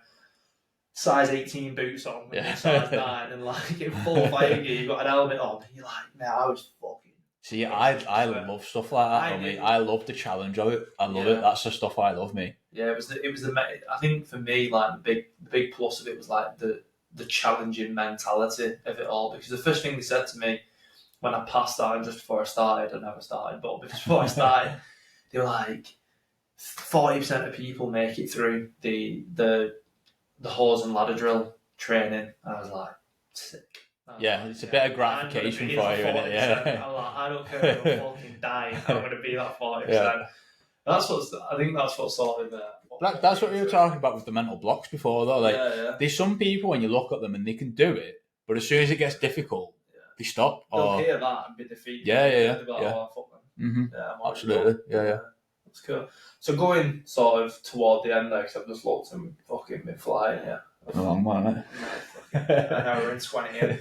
Size 18 boots on, size 9, and like in full fire gear, you've got an helmet on. And you're like, man, I was fucking.
See, I love stuff like that. I love the challenge of it. I love it. That's the stuff I love, me.
Yeah, it was the. I think for me, like the big plus of it was like the challenging mentality of it all. Because the first thing they said to me when I passed out, just before I started, I never started, but before I started, they were like, 40% of people make it through the hose and ladder drill training. And I was like, sick.
It's a bit of gratification for you, isn't it? Yeah.
I'm like, I don't care if I'm fucking dying, I'm going to be that 40%. I think that's what sort of.
That's what we were talking about with the mental blocks before, though. Like, there's some people when you look at them and they can do it, but as soon as it gets difficult, they stop.
They'll hear that and be defeated.
Yeah.
Oh, fuck them.
Absolutely. Yeah.
That's cool. So going sort of toward the end there, because I've just looked and fucking been flying. Yeah.
A long one, isn't it?
An hour and 20 in.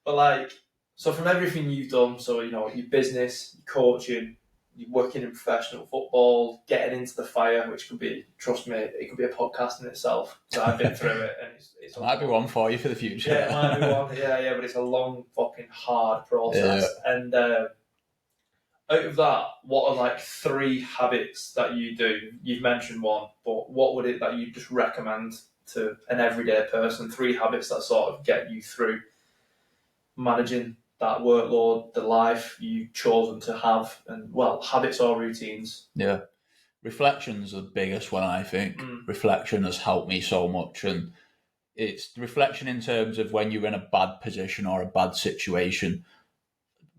But like, so from everything you've done, so your business, your coaching, you're working in professional football, getting into the fire, which could be, trust me, it could be a podcast in itself. So I've been through it, and it's
might be one for you for the future.
Yeah, it might be one. Yeah, but it's a long, fucking hard process. Yeah. And out of that, what are like 3 habits that you do? You've mentioned one, but what would it that you just recommend to an everyday person? 3 habits that sort of get you through managing that workload, the life you've chosen to have, and habits or routines.
Yeah. Reflection's the biggest one, I think. Reflection has helped me so much, and it's reflection in terms of when you're in a bad position or a bad situation,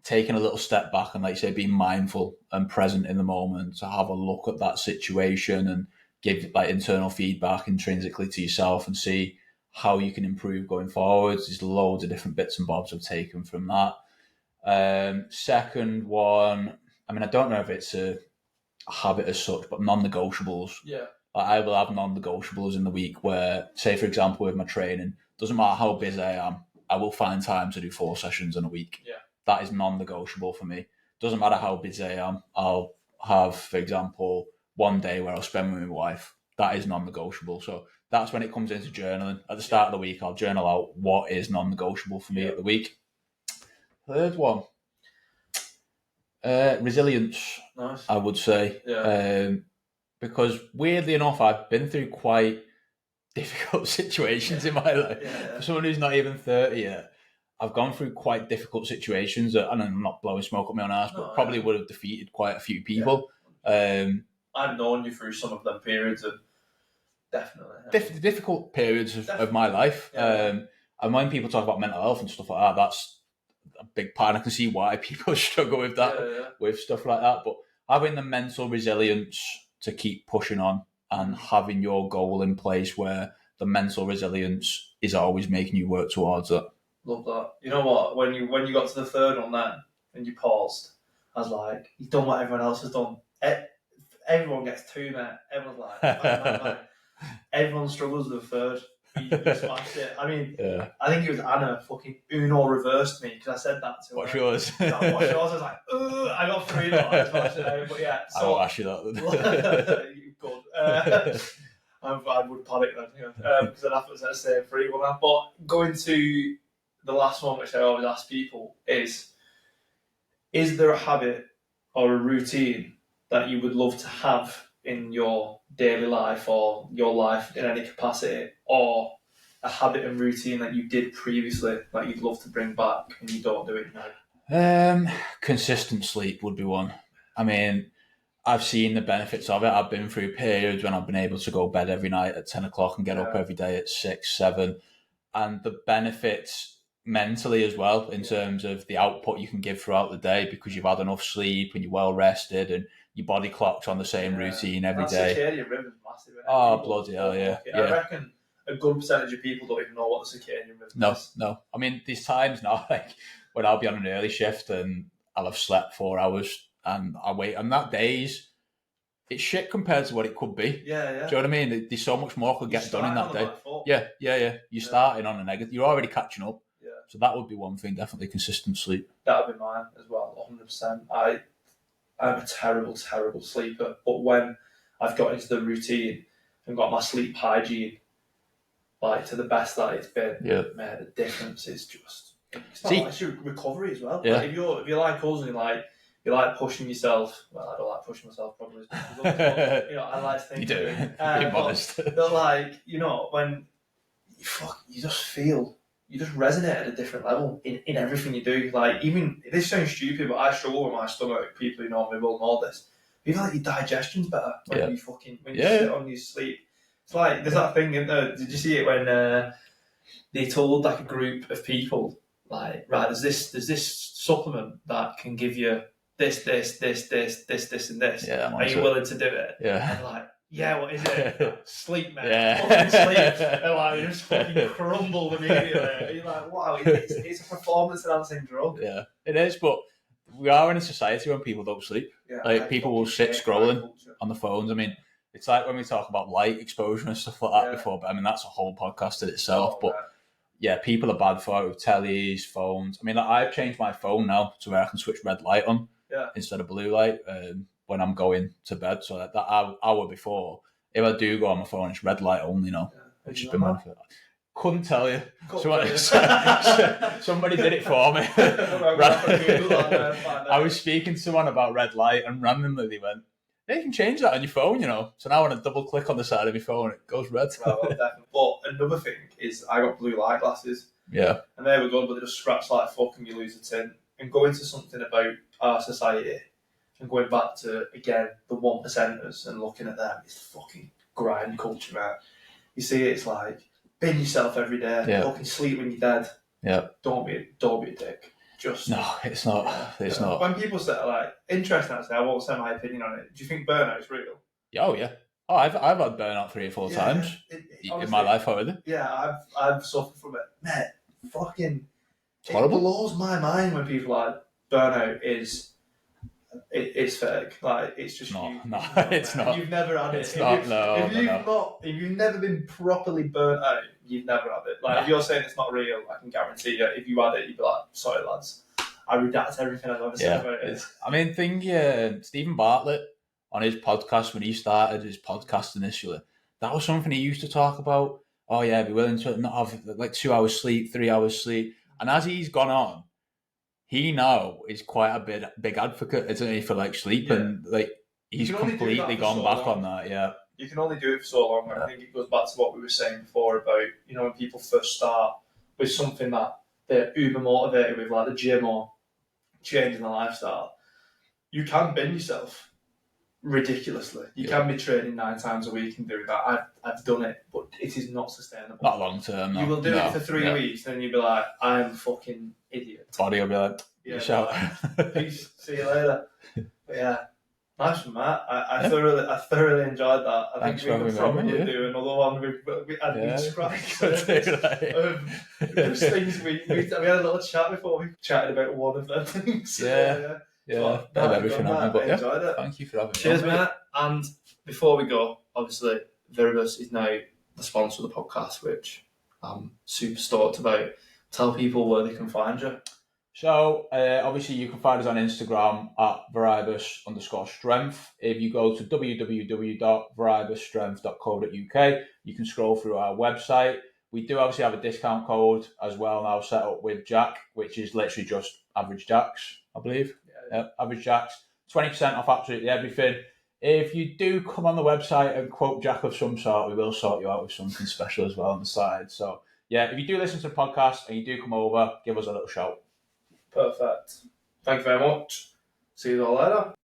taking a little step back and, like you say, being mindful and present in the moment to have a look at that situation and give like internal feedback intrinsically to yourself and see how you can improve going forwards. There's loads of different bits and bobs I've taken from that. Second one, I mean, I don't know if it's a habit as such, but non-negotiables.
Yeah.
I will have non-negotiables in the week where, say, for example, with my training, doesn't matter how busy I am, I will find time to do 4 sessions in a week.
Yeah.
That is non-negotiable for me. Doesn't matter how busy I am, I'll have, for example, one day where I'll spend with my wife. That is non-negotiable. So that's when it comes into journaling. At the start of the week, I'll journal out what is non-negotiable for me at the week. Third one, resilience.
Nice.
I would say.
Yeah.
Because weirdly enough, I've been through quite difficult situations in my life.
Yeah.
For someone who's not even 30 yet, I've gone through quite difficult situations that, and I'm not blowing smoke up my own ass, but probably would have defeated quite a few people.
Yeah. I've known you through some of them periods, and definitely
difficult periods of my life.
Yeah.
And when people talk about mental health and stuff like that, that's a big part. I can see why people struggle with that, with stuff like that. But having the mental resilience to keep pushing on and having your goal in place where the mental resilience is always making you work towards it.
Love that. You know what? When you got to the third one then, and you paused, I was like, you've done what everyone else has done. Everyone gets 2, mate. Everyone's like, bang. Everyone struggles with the third. You smashed it. I mean, I think it was Anna fucking Uno reversed me because I said that to her.
What's yours?
What's yours? I was like, I got 3 I smashed it out. But yeah, so
I won't ask you that.
Good. I would panic then, because I'd have to say 3 1. But going to the last one, which I always ask people, is there a habit or a routine that you would love to have in your daily life or your life in any capacity, or a habit and routine that you did previously that you'd love to bring back and you don't do it now?
Consistent sleep would be one. I mean, I've seen the benefits of it. I've been through periods when I've been able to go bed every night at 10 o'clock and get up every day at 6, 7. And the benefits mentally as well, in terms of the output you can give throughout the day because you've had enough sleep and you're well rested and your body clock's on the same routine every day.
Circadian rhythm's massive.
Oh, bloody hell, yeah.
I reckon a good percentage of people don't even know what the circadian rhythm is.
No. I mean, there's times now, like, when I'll be on an early shift and I'll have slept 4 hours and I wait, and that day's, it's shit compared to what it could be.
Yeah.
Do you know what I mean? There's so much more could get done in that day. Yeah. You're starting on a negative. You're already catching up.
Yeah.
So that would be one thing, definitely consistent sleep.
That would be mine as well, 100%. I'm a terrible, terrible sleeper. But when I've got into the routine and got my sleep hygiene like to the best that it's been, man, the difference is just... It's your recovery as well.
Yeah.
Like if you're like us and you like pushing yourself. Well, I don't like pushing myself probably. But, I like to think
you do. Be modest.
But like, when you just resonate at a different level in everything you do. Like, even this sounds stupid, but I struggle with my stomach. People who know me will know this. You feel like your digestion's better when you sit on your sleep. It's like there's that thing. Did you see it when they told like a group of people, like, right, there's this supplement that can give you this, and this.
Yeah,
are you willing to do it?
Yeah.
And like, yeah, what is it? Sleep, man.
Yeah.
Fucking sleep. And like, you just fucking crumble immediately. And you're like, wow, it's a performance enhancing drug.
Yeah, it is, but we are in a society when people don't sleep.
Yeah,
like, people will sit scrolling on the phones. I mean, it's like when we talk about light exposure and stuff like that before, but I mean, that's a whole podcast in itself. Yeah, people are bad for it with tellies, phones. I mean, like, I've changed my phone now to where I can switch red light on instead of blue light when I'm going to bed. So that hour before, if I do go on my phone, it's red light only now, which has been my favorite. Couldn't tell you. Somebody did it for me. I was speaking to someone about red light, and randomly they went, "Yeah, you can change that on your phone, So now when I double click on the side of my phone, it goes red."
Well, definitely. But another thing is, I got blue light glasses.
Yeah.
And they were good, but they just scratch like fuck and you lose a tint. And going to something about our society and going back to, again, the 1%ers and looking at them, it's fucking grind culture, man. You see, it's like, bin yourself every day, fucking sleep when you're dead.
Yeah.
Don't be a dick.
No, it's not. It's not.
When people say, like, interesting, I won't say my opinion on it. Do you think burnout is real?
Oh, yeah. Oh, I've had burnout 3 or 4 times in my life already.
Yeah, I've suffered from it. Man, fucking...
It's horrible.
It blows my mind when people are like, burnout is... It's fake. Like, it's just
no,
you.
No, it's not.
You've never had it.
It's not, no.
If you've never been properly burnt out, you've never had it. Like, if you're saying it's not real, I can guarantee you, if you had it, you'd be like, sorry, lads. I redact everything I've ever said about it.
I mean, Stephen Bartlett, on his podcast, when he started his podcast initially, that was something he used to talk about. Oh, yeah, be willing to not have like 2 hours sleep, 3 hours sleep. And as he's gone on, he now is quite a big advocate, isn't he, for like sleep, and like he's completely gone back on that. Yeah,
you can only do it for so long, and I think it goes back to what we were saying before about when people first start with something that they're uber motivated with, like the gym or changing the lifestyle. You can bin yourself ridiculously. You can be training 9 times a week and doing that. I've done it, but it is not sustainable.
Not long term. No.
You will do it for 3 weeks, then you'll be like, I am a fucking idiot.
Body will be like, shout.
Peace. See you later. But yeah, nice one, Matt. I thoroughly enjoyed that. I think we could probably do another one. We had scratched those things. We had a little chat before. We chatted about one of them things.
Yeah, everything on me, but
enjoyed it.
Thank you for having me.
Cheers, mate. And before we go, obviously, Viribus is now the sponsor of the podcast, which I'm super stoked about. Tell people where they can find you.
So, obviously, you can find us on Instagram at Viribus_strength. If you go to www.viribusstrength.co.uk, you can scroll through our website. We do obviously have a discount code as well now set up with Jack, which is literally just Average Jacks, I believe. Average Jacks, 20% off absolutely everything. If you do come on the website and quote Jack of some sort, we will sort you out with something special as well on the side. So yeah, if you do listen to the podcast and you do come over, give us a little shout.
Perfect. Thank you very much. See you all later.